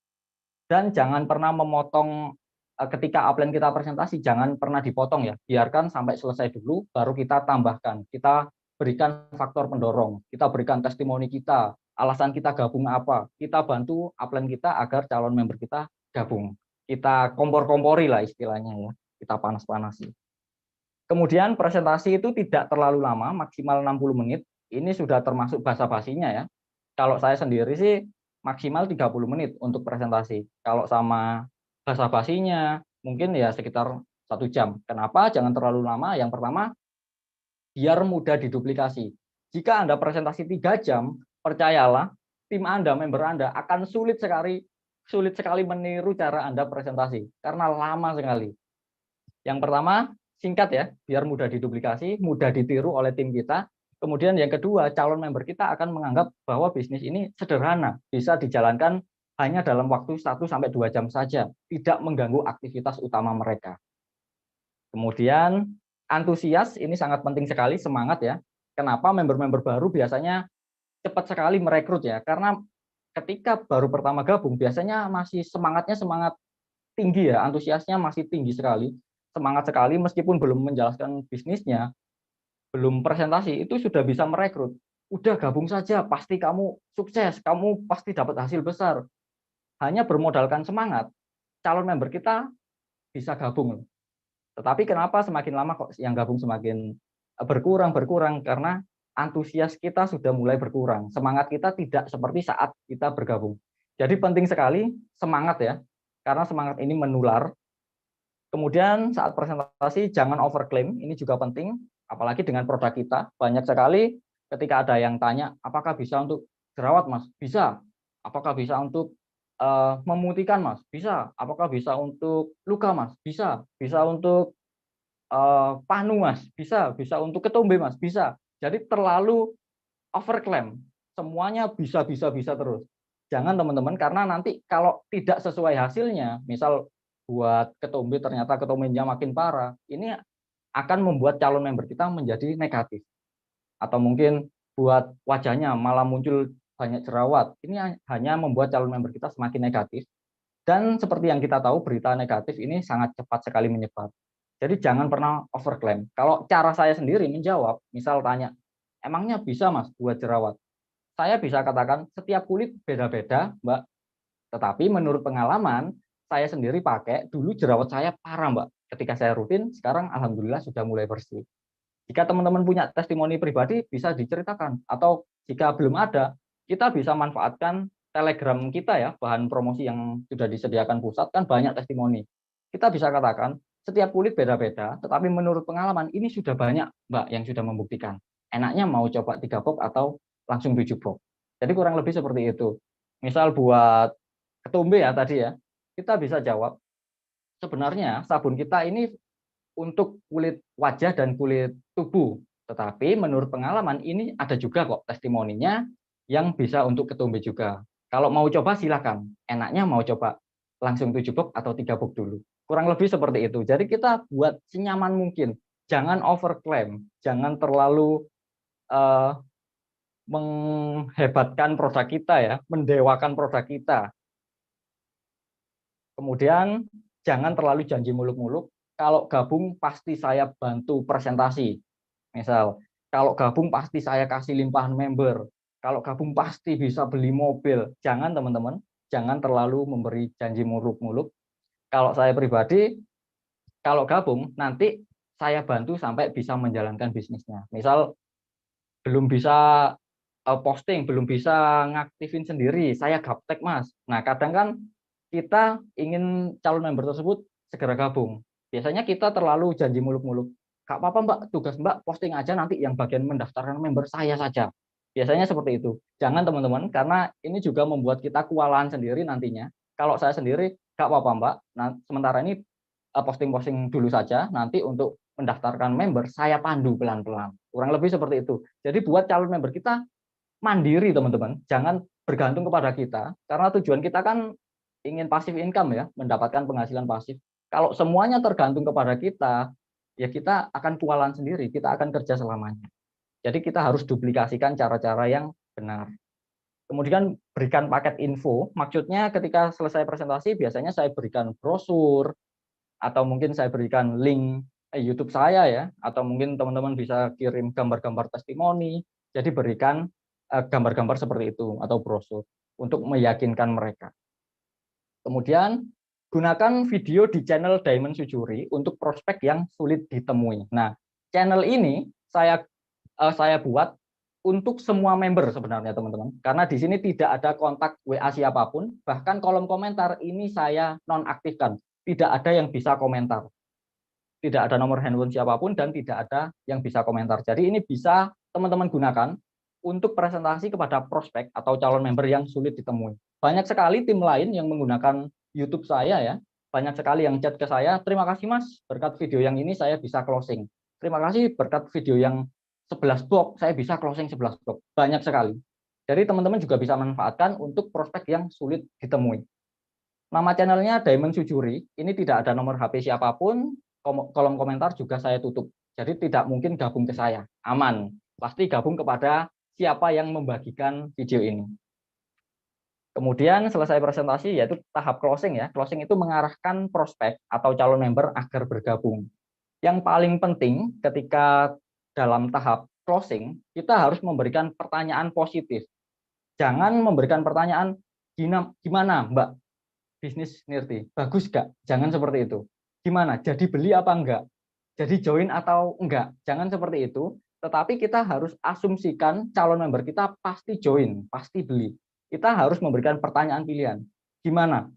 Dan jangan pernah memotong ketika upline kita presentasi, jangan pernah dipotong ya. Biarkan sampai selesai dulu, baru kita tambahkan. Kita berikan faktor pendorong, kita berikan testimoni kita, alasan kita gabung apa. Kita bantu upline kita agar calon member kita gabung. Kita kompor-kompori lah istilahnya ya. Kita panas-panasi. Kemudian presentasi itu tidak terlalu lama, maksimal 60 menit. Ini sudah termasuk basa-basinya ya. Kalau saya sendiri sih maksimal 30 menit untuk presentasi. Kalau sama basa-basinya mungkin ya sekitar 1 jam. Kenapa? Jangan terlalu lama. Yang pertama, biar mudah diduplikasi. Jika Anda presentasi 3 jam, percayalah, tim Anda, member Anda akan sulit sekali meniru cara Anda presentasi karena lama sekali. Yang pertama, singkat ya, biar mudah diduplikasi, mudah ditiru oleh tim kita. Kemudian yang kedua, calon member kita akan menganggap bahwa bisnis ini sederhana, bisa dijalankan hanya dalam waktu 1-2 jam saja, tidak mengganggu aktivitas utama mereka. Kemudian antusias, ini sangat penting sekali, semangat ya. Kenapa member-member baru biasanya cepat sekali merekrut ya? Karena ketika baru pertama gabung, biasanya masih semangat tinggi ya, antusiasnya masih tinggi sekali, semangat sekali meskipun belum menjelaskan bisnisnya, belum presentasi, itu sudah bisa merekrut. Udah gabung saja, pasti kamu sukses, kamu pasti dapat hasil besar. Hanya bermodalkan semangat, calon member kita bisa gabung. Tetapi kenapa semakin lama kok yang gabung semakin berkurang? Karena antusias kita sudah mulai berkurang. Semangat kita tidak seperti saat kita bergabung. Jadi penting sekali semangat ya, karena semangat ini menular. Kemudian saat presentasi jangan overclaim, ini juga penting, apalagi dengan produk kita. Banyak sekali ketika ada yang tanya, apakah bisa untuk jerawat Mas? Bisa. Apakah bisa untuk memutihkan Mas? Bisa. Apakah bisa untuk luka Mas? Bisa. Bisa untuk panu Mas? Bisa. Bisa untuk ketombe Mas? Bisa. Jadi terlalu overclaim. Semuanya bisa terus. Jangan teman-teman, karena nanti kalau tidak sesuai hasilnya, misal buat ketombe ternyata ketombenya makin parah, ini akan membuat calon member kita menjadi negatif. Atau mungkin buat wajahnya malah muncul banyak jerawat, ini hanya membuat calon member kita semakin negatif. Dan seperti yang kita tahu, berita negatif ini sangat cepat sekali menyebar. Jadi jangan pernah overclaim. Kalau cara saya sendiri menjawab, misal tanya, emangnya bisa Mas buat jerawat? Saya bisa katakan setiap kulit beda-beda, Mbak. Tetapi menurut pengalaman, saya sendiri pakai, dulu jerawat saya parah, Mbak. Ketika saya rutin, sekarang alhamdulillah sudah mulai bersih. Jika teman-teman punya testimoni pribadi, bisa diceritakan. Atau jika belum ada, kita bisa manfaatkan Telegram kita ya, bahan promosi yang sudah disediakan pusat, kan banyak testimoni. Kita bisa katakan, setiap kulit beda-beda, tetapi menurut pengalaman, ini sudah banyak, Mbak, yang sudah membuktikan. Enaknya mau coba 3 box atau langsung 7 box. Jadi kurang lebih seperti itu. Misal buat ketombe ya tadi ya, kita bisa jawab, sebenarnya sabun kita ini untuk kulit wajah dan kulit tubuh. Tetapi menurut pengalaman ini ada juga kok testimoninya yang bisa untuk ketombe juga. Kalau mau coba silakan. Enaknya mau coba langsung 7 box atau 3 box dulu. Kurang lebih seperti itu. Jadi kita buat senyaman mungkin. Jangan overclaim, jangan terlalu menghebatkan produk kita ya, mendewakan produk kita. Kemudian jangan terlalu janji muluk-muluk. Kalau gabung pasti saya bantu presentasi. Misal, kalau gabung pasti saya kasih limpahan member. Kalau gabung pasti bisa beli mobil. Jangan teman-teman, jangan terlalu memberi janji muluk-muluk. Kalau saya pribadi, kalau gabung nanti saya bantu sampai bisa menjalankan bisnisnya. Misal belum bisa posting, belum bisa ngaktifin sendiri, saya gaptek Mas. Nah kadang kan kita ingin calon member tersebut segera gabung. Biasanya kita terlalu janji muluk-muluk. Gak apa-apa Mbak, tugas Mbak posting aja nanti yang bagian mendaftarkan member saya saja. Biasanya seperti itu. Jangan teman-teman, karena ini juga membuat kita kewalahan sendiri nantinya. Kalau saya sendiri, gak apa-apa Mbak. Nah, sementara ini posting-posting dulu saja, nanti untuk mendaftarkan member saya pandu pelan-pelan. Kurang lebih seperti itu. Jadi buat calon member kita mandiri teman-teman, jangan bergantung kepada kita, karena tujuan kita kan ingin pasif income ya, mendapatkan penghasilan pasif. Kalau semuanya tergantung kepada kita, ya kita akan kewalahan sendiri, kita akan kerja selamanya. Jadi kita harus duplikasikan cara-cara yang benar. Kemudian berikan paket info, maksudnya ketika selesai presentasi biasanya saya berikan brosur, atau mungkin saya berikan link YouTube saya ya, atau mungkin teman-teman bisa kirim gambar-gambar testimoni. Jadi berikan gambar-gambar seperti itu atau brosur untuk meyakinkan mereka. Kemudian gunakan video di channel Diamond Sujuri untuk prospek yang sulit ditemui. Nah, channel ini saya buat untuk semua member sebenarnya teman-teman. Karena di sini tidak ada kontak WA siapapun, bahkan kolom komentar ini saya nonaktifkan. Tidak ada yang bisa komentar. Tidak ada nomor handphone siapapun dan tidak ada yang bisa komentar. Jadi ini bisa teman-teman gunakan untuk presentasi kepada prospek atau calon member yang sulit ditemui. Banyak sekali tim lain yang menggunakan YouTube saya ya. Banyak sekali yang chat ke saya, terima kasih Mas, berkat video yang ini saya bisa closing. Terima kasih berkat video yang 11 box saya bisa closing 11 box. Banyak sekali. Jadi teman-teman juga bisa manfaatkan untuk prospek yang sulit ditemui. Nama channelnya Diamond Sujuri. Ini tidak ada nomor HP siapapun. Kolom komentar juga saya tutup. Jadi tidak mungkin gabung ke saya. Aman. Pasti gabung kepada siapa yang membagikan video ini. Kemudian selesai presentasi yaitu tahap closing ya. Closing itu mengarahkan prospek atau calon member agar bergabung. Yang paling penting ketika dalam tahap closing, kita harus memberikan pertanyaan positif. Jangan memberikan pertanyaan gimana Mbak bisnis Nirti, bagus gak? Jangan seperti itu. Gimana? Jadi beli apa enggak? Jadi join atau enggak? Jangan seperti itu. Tetapi kita harus asumsikan calon member kita pasti join, pasti beli. Kita harus memberikan pertanyaan pilihan. Gimana?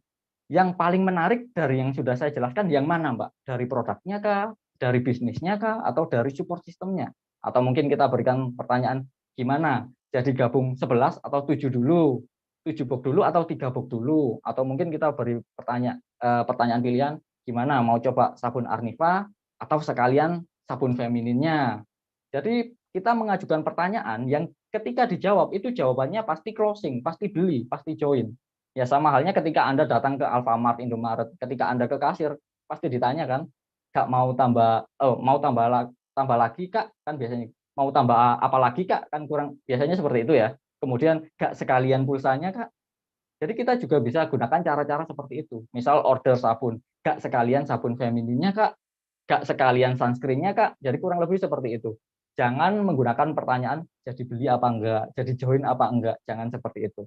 Yang paling menarik dari yang sudah saya jelaskan yang mana Mbak? Dari produknya kah? Dari bisnisnya kah? Atau dari support sistemnya? Atau mungkin kita berikan pertanyaan gimana? Jadi gabung 11 atau 7 dulu? 7 box dulu atau 3 box dulu? Atau mungkin kita beri pertanyaan pilihan gimana? Mau coba sabun Arniva atau sekalian sabun femininnya? Jadi kita mengajukan pertanyaan yang ketika dijawab itu jawabannya pasti closing, pasti beli, pasti join. Ya sama halnya ketika Anda datang ke Alfamart, Indomaret, ketika Anda ke kasir pasti ditanya kan, Kak mau tambah lagi Kak, kan biasanya mau tambah apa lagi Kak, kan kurang biasanya seperti itu ya. Kemudian Kak sekalian pulsanya Kak. Jadi kita juga bisa gunakan cara-cara seperti itu. Misal order sabun, Kak sekalian sabun femininnya Kak, Kak sekalian sunscreen-nya Kak. Jadi kurang lebih seperti itu. Jangan menggunakan pertanyaan jadi beli apa enggak, jadi join apa enggak, jangan seperti itu.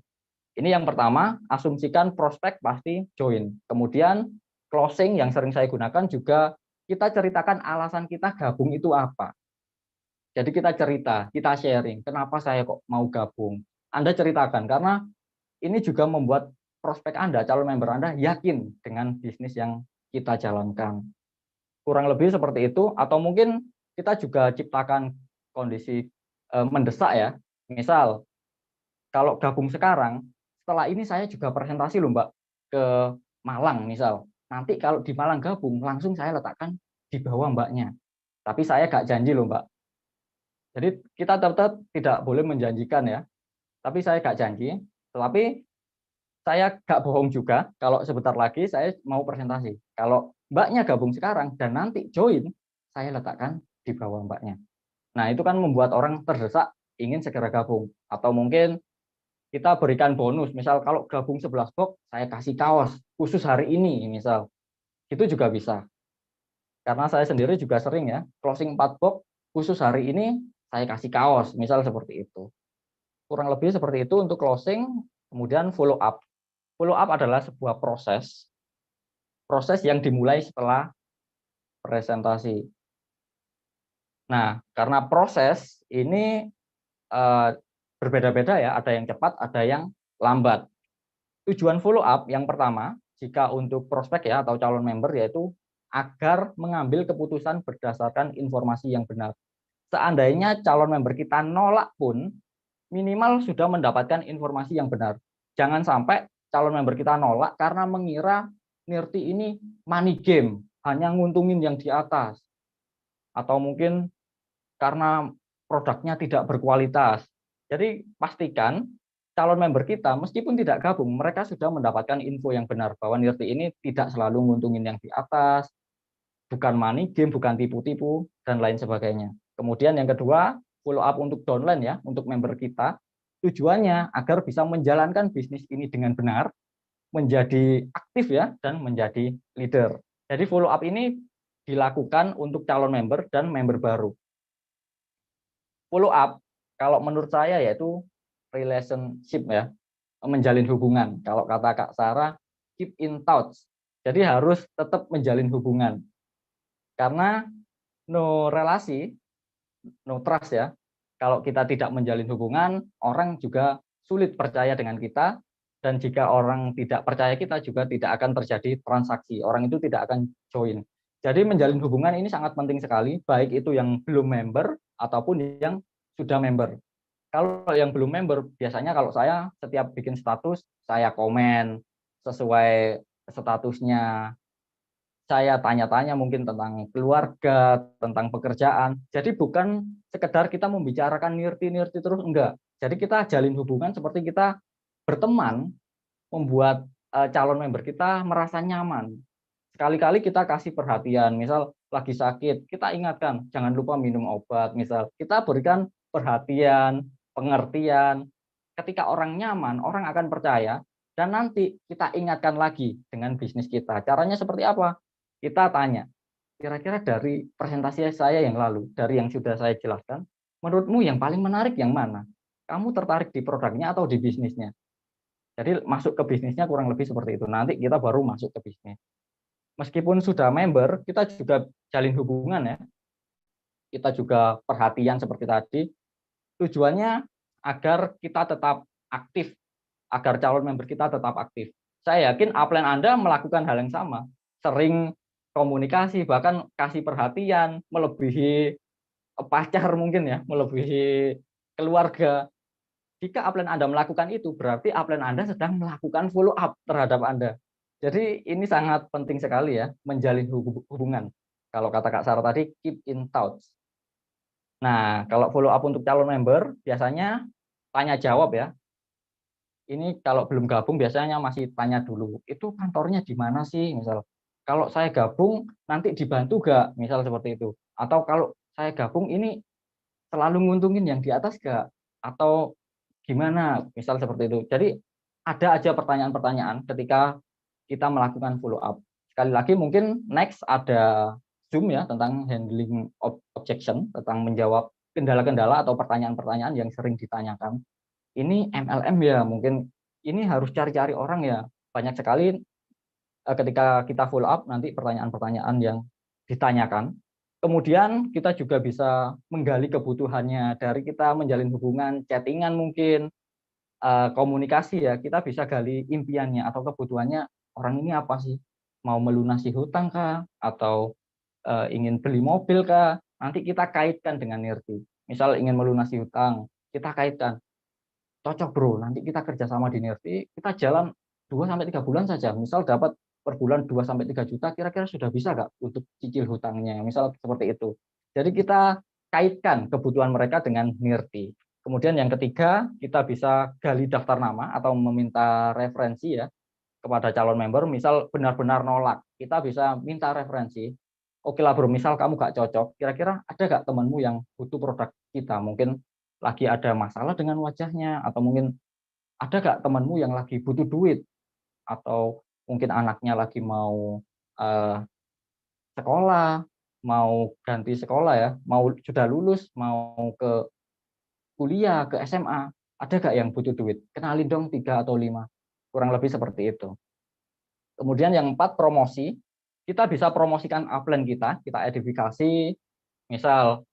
Ini yang pertama, asumsikan prospek pasti join. Kemudian closing yang sering saya gunakan juga kita ceritakan alasan kita gabung itu apa. Jadi kita cerita, kita sharing, kenapa saya kok mau gabung. Anda ceritakan, karena ini juga membuat prospek Anda, calon member Anda yakin dengan bisnis yang kita jalankan. Kurang lebih seperti itu, atau mungkin kita juga ciptakan kondisi mendesak ya. Misal, kalau gabung sekarang, setelah ini saya juga presentasi loh Mbak ke Malang misal. Nanti kalau di Malang gabung, langsung saya letakkan di bawah Mbaknya. Tapi saya gak janji loh Mbak. Jadi kita tetap tidak boleh menjanjikan ya. Tapi saya gak janji. Tetapi saya gak bohong juga kalau sebentar lagi saya mau presentasi. Kalau Mbaknya gabung sekarang dan nanti join, saya letakkan di bawah Mbaknya. Nah itu kan membuat orang terdesak. ingin segera gabung. Atau mungkin kita berikan bonus, misal kalau gabung 11 box, saya kasih kaos khusus hari ini, misal. Itu juga bisa. Karena saya sendiri juga sering ya, closing 4 box, khusus hari ini saya kasih kaos, misal seperti itu. Kurang lebih seperti itu untuk closing, kemudian follow up. Follow up adalah sebuah proses yang dimulai setelah presentasi. Nah, karena proses ini berbeda-beda ya, ada yang cepat, ada yang lambat. Tujuan follow up yang pertama, jika untuk prospek ya atau calon member, yaitu agar mengambil keputusan berdasarkan informasi yang benar. Seandainya calon member kita nolak pun, minimal sudah mendapatkan informasi yang benar. Jangan sampai calon member kita nolak karena mengira Nirti ini money game, hanya nguntungin yang di atas. Atau mungkin karena produknya tidak berkualitas. Jadi pastikan calon member kita meskipun tidak gabung, mereka sudah mendapatkan info yang benar bahwa Nirti ini tidak selalu nguntungin yang di atas, bukan money game, bukan tipu-tipu, dan lain sebagainya. Kemudian yang kedua, follow up untuk downline ya, untuk member kita. Tujuannya agar bisa menjalankan bisnis ini dengan benar, menjadi aktif ya, dan menjadi leader. Jadi follow up ini dilakukan untuk calon member dan member baru. Follow up, kalau menurut saya yaitu relationship ya, menjalin hubungan. Kalau kata Kak Sarah, keep in touch. Jadi harus tetap menjalin hubungan. Karena no relasi, no trust ya. Kalau kita tidak menjalin hubungan, orang juga sulit percaya dengan kita. Dan jika orang tidak percaya kita juga tidak akan terjadi transaksi. Orang itu tidak akan join. Jadi menjalin hubungan ini sangat penting sekali, baik itu yang belum member ataupun yang sudah member. Kalau yang belum member, biasanya kalau saya setiap bikin status, saya komen sesuai statusnya. Saya tanya-tanya mungkin tentang keluarga, tentang pekerjaan. Jadi bukan sekedar kita membicarakan nirti-nirti terus, enggak. Jadi kita jalin hubungan seperti kita berteman, membuat calon member kita merasa nyaman. Sekali-kali kita kasih perhatian, misal lagi sakit, kita ingatkan, jangan lupa minum obat, misal. Kita berikan perhatian, pengertian. Ketika orang nyaman, orang akan percaya, dan nanti kita ingatkan lagi dengan bisnis kita. Caranya seperti apa? Kita tanya, kira-kira dari presentasi saya yang lalu, dari yang sudah saya jelaskan, menurutmu yang paling menarik yang mana? Kamu tertarik di produknya atau di bisnisnya? Jadi masuk ke bisnisnya kurang lebih seperti itu. Nanti kita baru masuk ke bisnis. Meskipun sudah member, kita juga jalin hubungan ya. Kita juga perhatian seperti tadi. Tujuannya agar kita tetap aktif, agar calon member kita tetap aktif. Saya yakin upline Anda melakukan hal yang sama. Sering komunikasi, bahkan kasih perhatian, melebihi pacar mungkin ya, melebihi keluarga. Jika upline Anda melakukan itu, berarti upline Anda sedang melakukan follow up terhadap Anda. Jadi ini sangat penting sekali ya, menjalin hubungan. Kalau kata Kak Sarah tadi, keep in touch. Nah, kalau follow up untuk calon member, biasanya tanya jawab ya. Ini kalau belum gabung biasanya masih tanya dulu, itu kantornya di mana sih? Misal, kalau saya gabung nanti dibantu gak? Misal seperti itu. Atau kalau saya gabung ini selalu nguntungin yang di atas gak? Atau gimana? Misal seperti itu. Jadi ada aja pertanyaan-pertanyaan ketika kita melakukan follow up. Sekali lagi mungkin next ada Zoom ya tentang handling objection, tentang menjawab kendala-kendala atau pertanyaan-pertanyaan yang sering ditanyakan. Ini MLM ya, mungkin ini harus cari-cari orang ya. Banyak sekali ketika kita follow up nanti pertanyaan-pertanyaan yang ditanyakan. Kemudian kita juga bisa menggali kebutuhannya dari kita menjalin hubungan, chattingan mungkin, komunikasi ya. Kita bisa gali impiannya atau kebutuhannya, orang ini apa sih? Mau melunasi hutang kah? Atau ingin beli mobil kah? Nanti kita kaitkan dengan Nirti. Misal ingin melunasi hutang, kita kaitkan. Cocok bro, nanti kita kerjasama di Nirti, kita jalan 2-3 bulan saja. Misal dapat per bulan 2-3 juta, kira-kira sudah bisa nggak untuk cicil hutangnya? Misal seperti itu. Jadi kita kaitkan kebutuhan mereka dengan Nirti. Kemudian yang ketiga, kita bisa gali daftar nama atau meminta referensi ya kepada calon member. Misal benar-benar nolak, kita bisa minta referensi. Oke lah bro, misal kamu gak cocok, kira-kira ada gak temanmu yang butuh produk kita? Mungkin lagi ada masalah dengan wajahnya, atau mungkin ada nggak temanmu yang lagi butuh duit, atau mungkin anaknya lagi mau eh, sekolah, mau ganti sekolah ya, mau sudah lulus, mau ke kuliah, ke SMA, ada nggak yang butuh duit? Kenalin dong 3 atau 5, kurang lebih seperti itu. Kemudian yang 4, promosi. Kita bisa promosikan upline kita edifikasi. Misal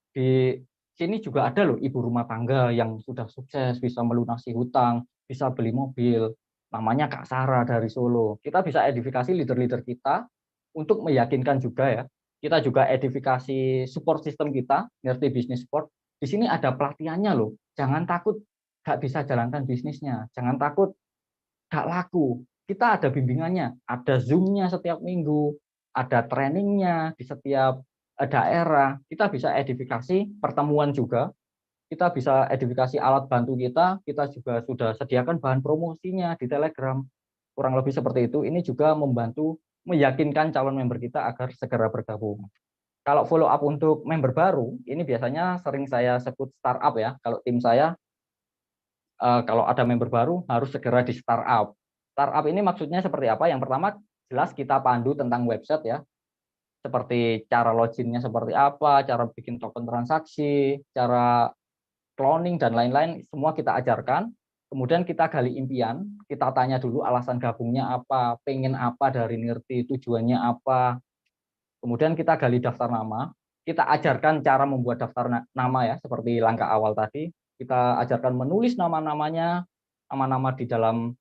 di sini juga ada loh ibu rumah tangga yang sudah sukses, bisa melunasi hutang, bisa beli mobil. Namanya Kak Sarah dari Solo. Kita bisa edifikasi leader-leader kita untuk meyakinkan juga ya. Kita juga edifikasi support system kita, ngerti bisnis support. Di sini ada pelatihannya loh. Jangan takut nggak bisa jalankan bisnisnya. Jangan takut nggak laku. Kita ada bimbingannya, ada Zoom-nya setiap minggu, ada trainingnya di setiap daerah. Kita bisa edifikasi pertemuan juga, kita bisa edifikasi alat bantu kita juga sudah sediakan bahan promosinya di Telegram. Kurang lebih seperti itu. Ini juga membantu meyakinkan calon member kita agar segera bergabung. Kalau follow up untuk member baru, ini biasanya sering saya sebut startup ya. Kalau tim saya, kalau ada member baru harus segera di startup. Startup ini maksudnya seperti apa? Yang pertama, jelas kita pandu tentang website ya, seperti cara loginnya seperti apa, cara bikin token transaksi, cara cloning dan lain-lain, semua kita ajarkan. Kemudian kita gali impian, kita tanya dulu alasan gabungnya apa, pengen apa dari Nirti, tujuannya apa. Kemudian kita gali daftar nama, kita ajarkan cara membuat daftar nama ya, seperti langkah awal tadi. Kita ajarkan menulis nama-namanya, nama-nama di dalam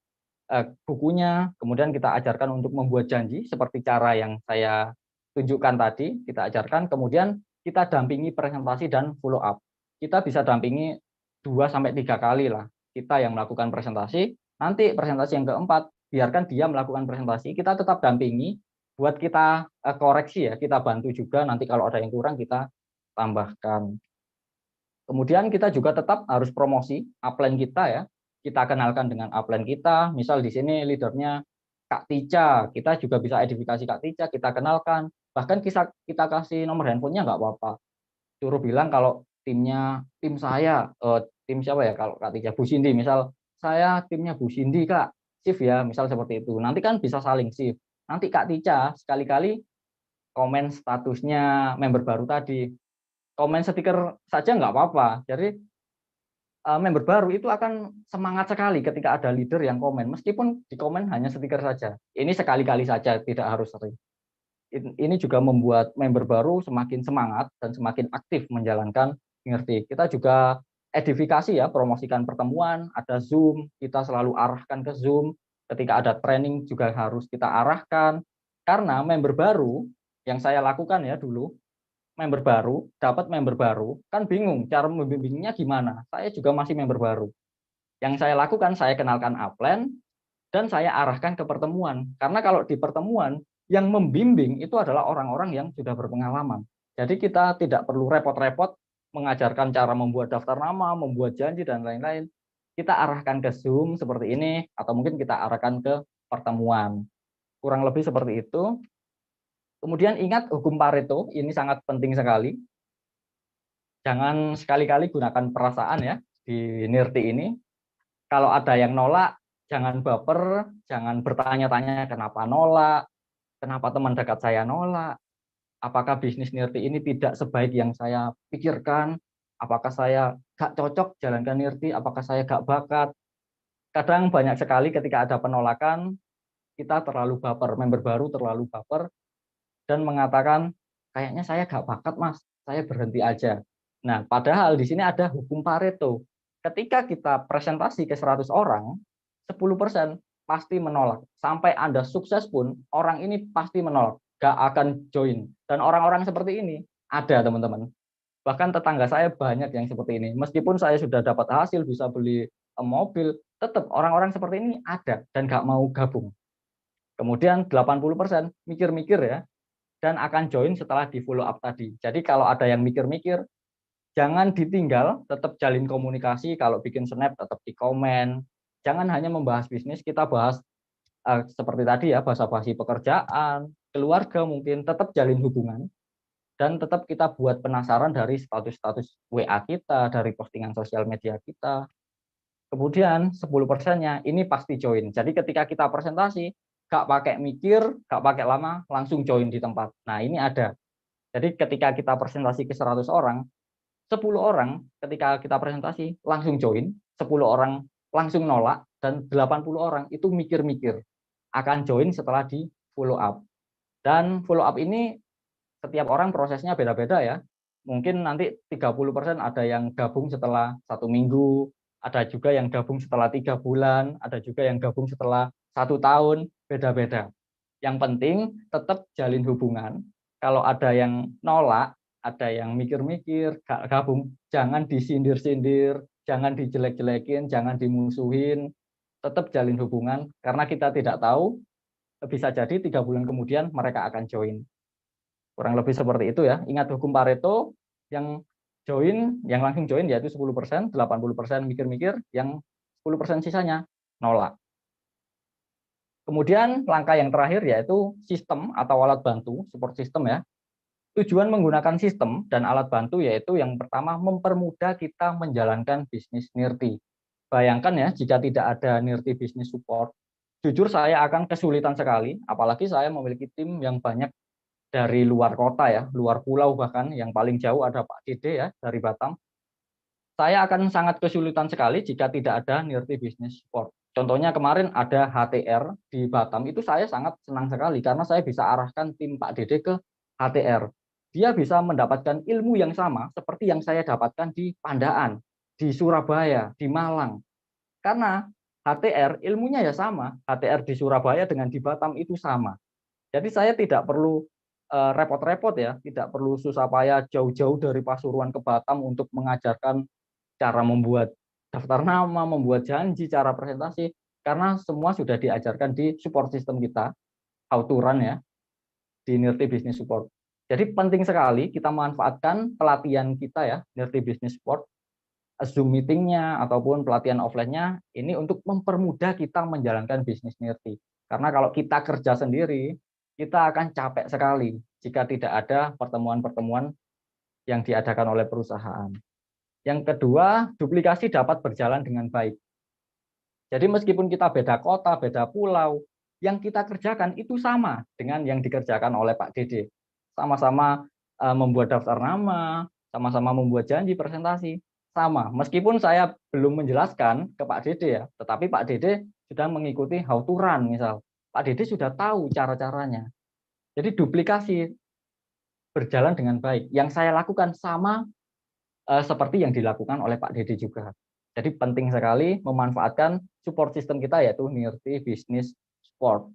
bukunya. Kemudian kita ajarkan untuk membuat janji, seperti cara yang saya tunjukkan tadi, kita ajarkan. Kemudian kita dampingi presentasi dan follow up. Kita bisa dampingi 2 sampai 3 kali lah. Kita yang melakukan presentasi, nanti presentasi yang keempat, biarkan dia melakukan presentasi, kita tetap dampingi, buat kita koreksi ya, kita bantu juga, nanti kalau ada yang kurang kita tambahkan. Kemudian kita juga tetap harus promosi upline kita ya. Kita kenalkan dengan upline kita. Misal di sini leadernya Kak Tica, kita juga bisa edifikasi Kak Tica, kita kenalkan. Bahkan kita kasih nomor handphonenya nggak apa-apa. Suruh bilang kalau tim saya, tim siapa ya kalau Kak Tica, Bu Cindy misal, saya timnya Bu Cindy Kak, shift ya, misal seperti itu. Nanti kan bisa saling shift. Nanti Kak Tica sekali-kali komen statusnya member baru tadi, komen stiker saja nggak apa-apa. Jadi member baru itu akan semangat sekali ketika ada leader yang komen, meskipun di komen hanya stiker saja. Ini sekali-kali saja, tidak harus sering. Ini juga membuat member baru semakin semangat dan semakin aktif menjalankan ngerti. Kita juga edifikasi ya, promosikan pertemuan, ada Zoom, kita selalu arahkan ke Zoom. Ketika ada training juga harus kita arahkan. Karena member baru yang saya lakukan ya dulu, member baru, dapat member baru, kan bingung cara membimbingnya gimana. Saya juga masih member baru. Yang saya lakukan, saya kenalkan upline, dan saya arahkan ke pertemuan. Karena kalau di pertemuan, yang membimbing itu adalah orang-orang yang sudah berpengalaman. Jadi kita tidak perlu repot-repot mengajarkan cara membuat daftar nama, membuat janji, dan lain-lain. Kita arahkan ke Zoom seperti ini, atau mungkin kita arahkan ke pertemuan. Kurang lebih seperti itu. Kemudian ingat hukum Pareto, ini sangat penting sekali. Jangan sekali-kali gunakan perasaan ya di Nirti ini. Kalau ada yang nolak, jangan baper, jangan bertanya-tanya kenapa nolak, kenapa teman dekat saya nolak, apakah bisnis Nirti ini tidak sebaik yang saya pikirkan, apakah saya gak cocok jalankan Nirti, apakah saya gak bakat. Kadang banyak sekali ketika ada penolakan, kita terlalu baper, member baru terlalu baper, dan mengatakan, kayaknya saya gak bakat mas, saya berhenti aja. Nah, padahal di sini ada hukum Pareto. Ketika kita presentasi ke 100 orang, 10% pasti menolak. Sampai Anda sukses pun, orang ini pasti menolak. Gak akan join. Dan orang-orang seperti ini ada, teman-teman. Bahkan tetangga saya banyak yang seperti ini. Meskipun saya sudah dapat hasil, bisa beli mobil, tetap orang-orang seperti ini ada dan gak mau gabung. Kemudian 80% mikir-mikir ya, dan akan join setelah di follow up tadi. Jadi kalau ada yang mikir-mikir, jangan ditinggal, tetap jalin komunikasi. Kalau bikin snap, tetap di komen. Jangan hanya membahas bisnis, kita bahas seperti tadi ya, basa-basi pekerjaan, keluarga mungkin, tetap jalin hubungan. dan tetap kita buat penasaran dari status-status WA kita, dari postingan sosial media kita. Kemudian 10%-nya ini pasti join. Jadi ketika kita presentasi, nggak pakai mikir, nggak pakai lama, langsung join di tempat. Nah, ini ada. Jadi ketika kita presentasi ke 100 orang, 10 orang ketika kita presentasi langsung join, 10 orang langsung nolak, dan 80 orang itu mikir-mikir akan join setelah di follow up. Dan follow up ini setiap orang prosesnya beda-beda ya. Mungkin nanti 30% ada yang gabung setelah 1 minggu, ada juga yang gabung setelah 3 bulan, ada juga yang gabung setelah 1 tahun, beda-beda. Yang penting tetap jalin hubungan. Kalau ada yang nolak, ada yang mikir-mikir, gak gabung, jangan disindir-sindir, jangan dijelek-jelekin, jangan dimusuhin, tetap jalin hubungan, karena kita tidak tahu, bisa jadi 3 bulan kemudian mereka akan join. Kurang lebih seperti itu ya. Ingat hukum Pareto, yang langsung join yaitu 10%, 80% mikir-mikir, yang 10% sisanya nolak. Kemudian langkah yang terakhir yaitu sistem atau alat bantu, support system ya. Tujuan menggunakan sistem dan alat bantu yaitu yang pertama mempermudah kita menjalankan bisnis Nirti. Bayangkan ya, jika tidak ada Nirti Business Support, jujur saya akan kesulitan sekali, apalagi saya memiliki tim yang banyak dari luar kota ya, luar pulau bahkan, yang paling jauh ada Pak Dede ya dari Batam. Saya akan sangat kesulitan sekali jika tidak ada Nirti Business Support. Contohnya kemarin ada HTR di Batam, itu saya sangat senang sekali karena saya bisa arahkan tim Pak Dede ke HTR. Dia bisa mendapatkan ilmu yang sama seperti yang saya dapatkan di Pandaan, di Surabaya, di Malang. Karena HTR ilmunya ya sama, HTR di Surabaya dengan di Batam itu sama. Jadi saya tidak perlu repot-repot ya, tidak perlu susah payah jauh-jauh dari Pasuruan ke Batam untuk mengajarkan cara membuat daftar nama, membuat janji, cara presentasi, karena semua sudah diajarkan di support system kita, how to run ya, di Nirti Business Support. Jadi penting sekali kita memanfaatkan pelatihan kita ya, Nirti Business Support, Zoom meeting-nya ataupun pelatihan offline-nya ini untuk mempermudah kita menjalankan bisnis Nirti. Karena kalau kita kerja sendiri, kita akan capek sekali jika tidak ada pertemuan-pertemuan yang diadakan oleh perusahaan. Yang kedua, duplikasi dapat berjalan dengan baik. Jadi meskipun kita beda kota, beda pulau, yang kita kerjakan itu sama dengan yang dikerjakan oleh Pak Dede. Sama-sama membuat daftar nama, sama-sama membuat janji presentasi, sama. Meskipun saya belum menjelaskan ke Pak Dede ya, tetapi Pak Dede sudah mengikuti how to run misal. Pak Dede sudah tahu cara-caranya. Jadi duplikasi berjalan dengan baik. Yang saya lakukan sama seperti yang dilakukan oleh Pak Dede juga. Jadi penting sekali memanfaatkan support system kita yaitu Nirti Business Support.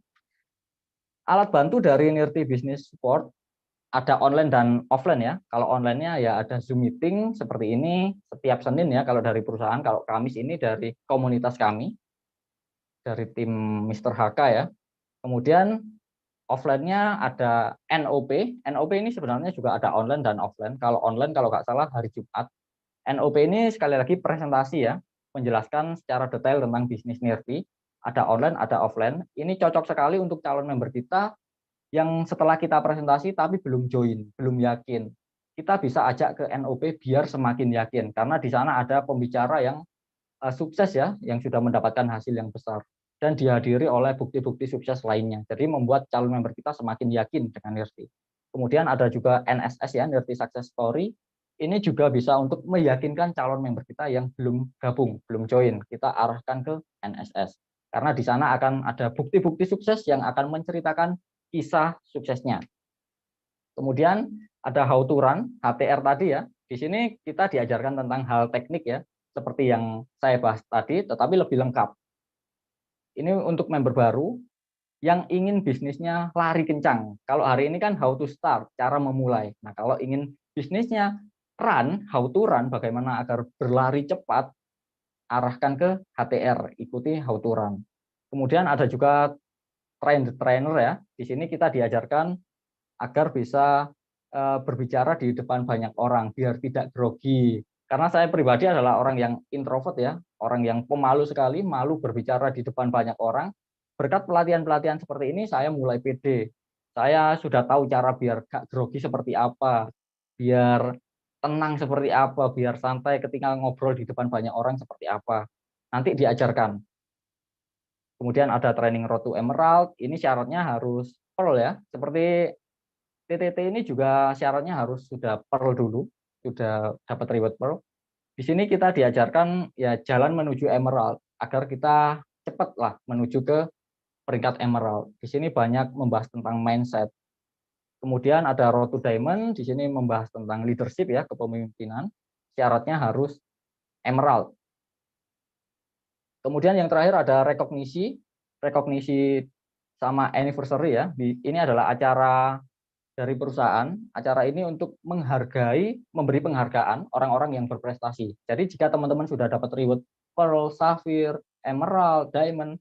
Alat bantu dari Nirti Business Support ada online dan offline ya. Kalau online-nya ya ada Zoom meeting seperti ini setiap Senin ya kalau dari perusahaan, kalau Kamis ini dari komunitas kami, dari tim Mr. HK ya. Kemudian offline-nya ada NOP. NOP ini sebenarnya juga ada online dan offline. Kalau online kalau nggak salah hari Jumat. NOP ini sekali lagi presentasi ya, menjelaskan secara detail tentang bisnis Nirti. Ada online, ada offline. Ini cocok sekali untuk calon member kita yang setelah kita presentasi tapi belum join, belum yakin. Kita bisa ajak ke NOP biar semakin yakin, karena di sana ada pembicara yang sukses ya, yang sudah mendapatkan hasil yang besar. Dan dihadiri oleh bukti-bukti sukses lainnya. Jadi membuat calon member kita semakin yakin dengan Nirti. Kemudian ada juga NSS ya, Nirti Success Story. Ini juga bisa untuk meyakinkan calon member kita yang belum gabung, belum join. Kita arahkan ke NSS. Karena di sana akan ada bukti-bukti sukses yang akan menceritakan kisah suksesnya. Kemudian ada how to run, HTR tadi ya. Di sini kita diajarkan tentang hal teknik ya, seperti yang saya bahas tadi, tetapi lebih lengkap. Ini untuk member baru yang ingin bisnisnya lari kencang. Kalau hari ini kan how to start, cara memulai. Nah, kalau ingin bisnisnya run, how to run, bagaimana agar berlari cepat, arahkan ke HTR, ikuti how to run. Kemudian ada juga trainer ya. Di sini kita diajarkan agar bisa berbicara di depan banyak orang biar tidak grogi. Karena saya pribadi adalah orang yang introvert ya, orang yang pemalu sekali, malu berbicara di depan banyak orang. Berkat pelatihan-pelatihan seperti ini saya mulai pede. Saya sudah tahu cara biar gak grogi seperti apa, biar tenang seperti apa, biar santai ketika ngobrol di depan banyak orang seperti apa. Nanti diajarkan. Kemudian ada training Road to Emerald, ini syaratnya harus Pearl ya. Seperti TTT ini juga syaratnya harus sudah Pearl dulu, sudah dapat reward Pearl. Di sini kita diajarkan ya jalan menuju Emerald agar kita cepatlah menuju ke peringkat Emerald. Di sini banyak membahas tentang mindset. Kemudian ada Road to Diamond, di sini membahas tentang leadership ya, kepemimpinan. Syaratnya harus Emerald. Kemudian yang terakhir ada rekognisi sama anniversary ya. Ini adalah acara dari perusahaan. Acara ini untuk menghargai, memberi penghargaan orang-orang yang berprestasi. Jadi jika teman-teman sudah dapat reward Pearl, Sapphire, Emerald, Diamond,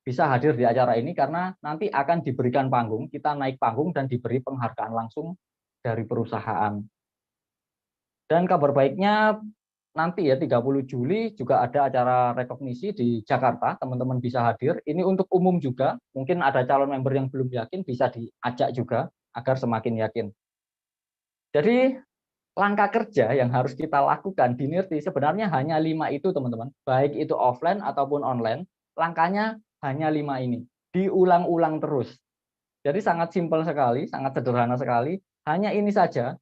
bisa hadir di acara ini karena nanti akan diberikan panggung, kita naik panggung dan diberi penghargaan langsung dari perusahaan. Dan kabar baiknya nanti ya 30 Juli juga ada acara rekognisi di Jakarta, teman-teman bisa hadir. Ini untuk umum juga, mungkin ada calon member yang belum yakin bisa diajak juga agar semakin yakin. Jadi langkah kerja yang harus kita lakukan di Nirti sebenarnya hanya 5 itu teman-teman, baik itu offline ataupun online, langkahnya hanya 5 ini, diulang-ulang terus. Jadi sangat simpel sekali, sangat sederhana sekali, hanya ini saja.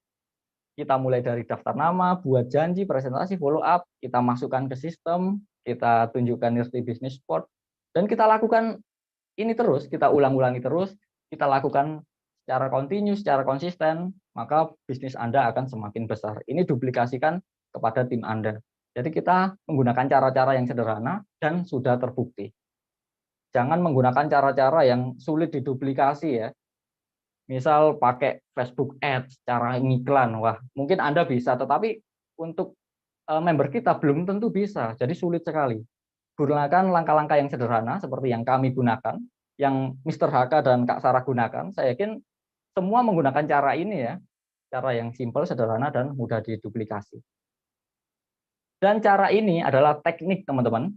Kita mulai dari daftar nama, buat janji, presentasi, follow up, kita masukkan ke sistem, kita tunjukkan Nirti Business Sport, dan kita lakukan ini terus, kita ulang-ulangi terus, kita lakukan secara kontinu, secara konsisten, maka bisnis Anda akan semakin besar. Ini duplikasikan kepada tim Anda. Jadi kita menggunakan cara-cara yang sederhana dan sudah terbukti. Jangan menggunakan cara-cara yang sulit diduplikasi ya. Misal pakai Facebook Ads, cara ngiklan, wah mungkin Anda bisa, tetapi untuk member kita belum tentu bisa, jadi sulit sekali. Gunakan langkah-langkah yang sederhana seperti yang kami gunakan, yang Mr. HK dan Kak Sarah gunakan, saya yakin semua menggunakan cara ini ya, cara yang simpel, sederhana, dan mudah diduplikasi. Dan cara ini adalah teknik teman-teman,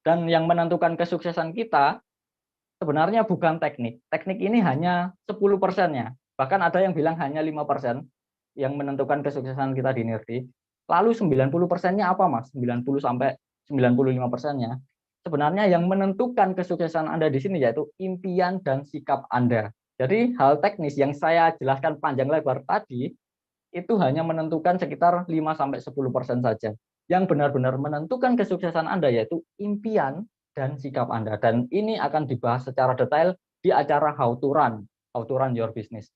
dan yang menentukan kesuksesan kita sebenarnya bukan teknik. Teknik ini hanya 10%-nya. Bahkan ada yang bilang hanya 5% yang menentukan kesuksesan kita di Nirti. Lalu 90%-nya apa, Mas? 90 sampai 95%-nya. Sebenarnya yang menentukan kesuksesan Anda di sini yaitu impian dan sikap Anda. Jadi hal teknis yang saya jelaskan panjang lebar tadi itu hanya menentukan sekitar 5 sampai 10% saja. Yang benar-benar menentukan kesuksesan Anda yaitu impian dan sikap Anda. Dan ini akan dibahas secara detail di acara How to Run Your Business.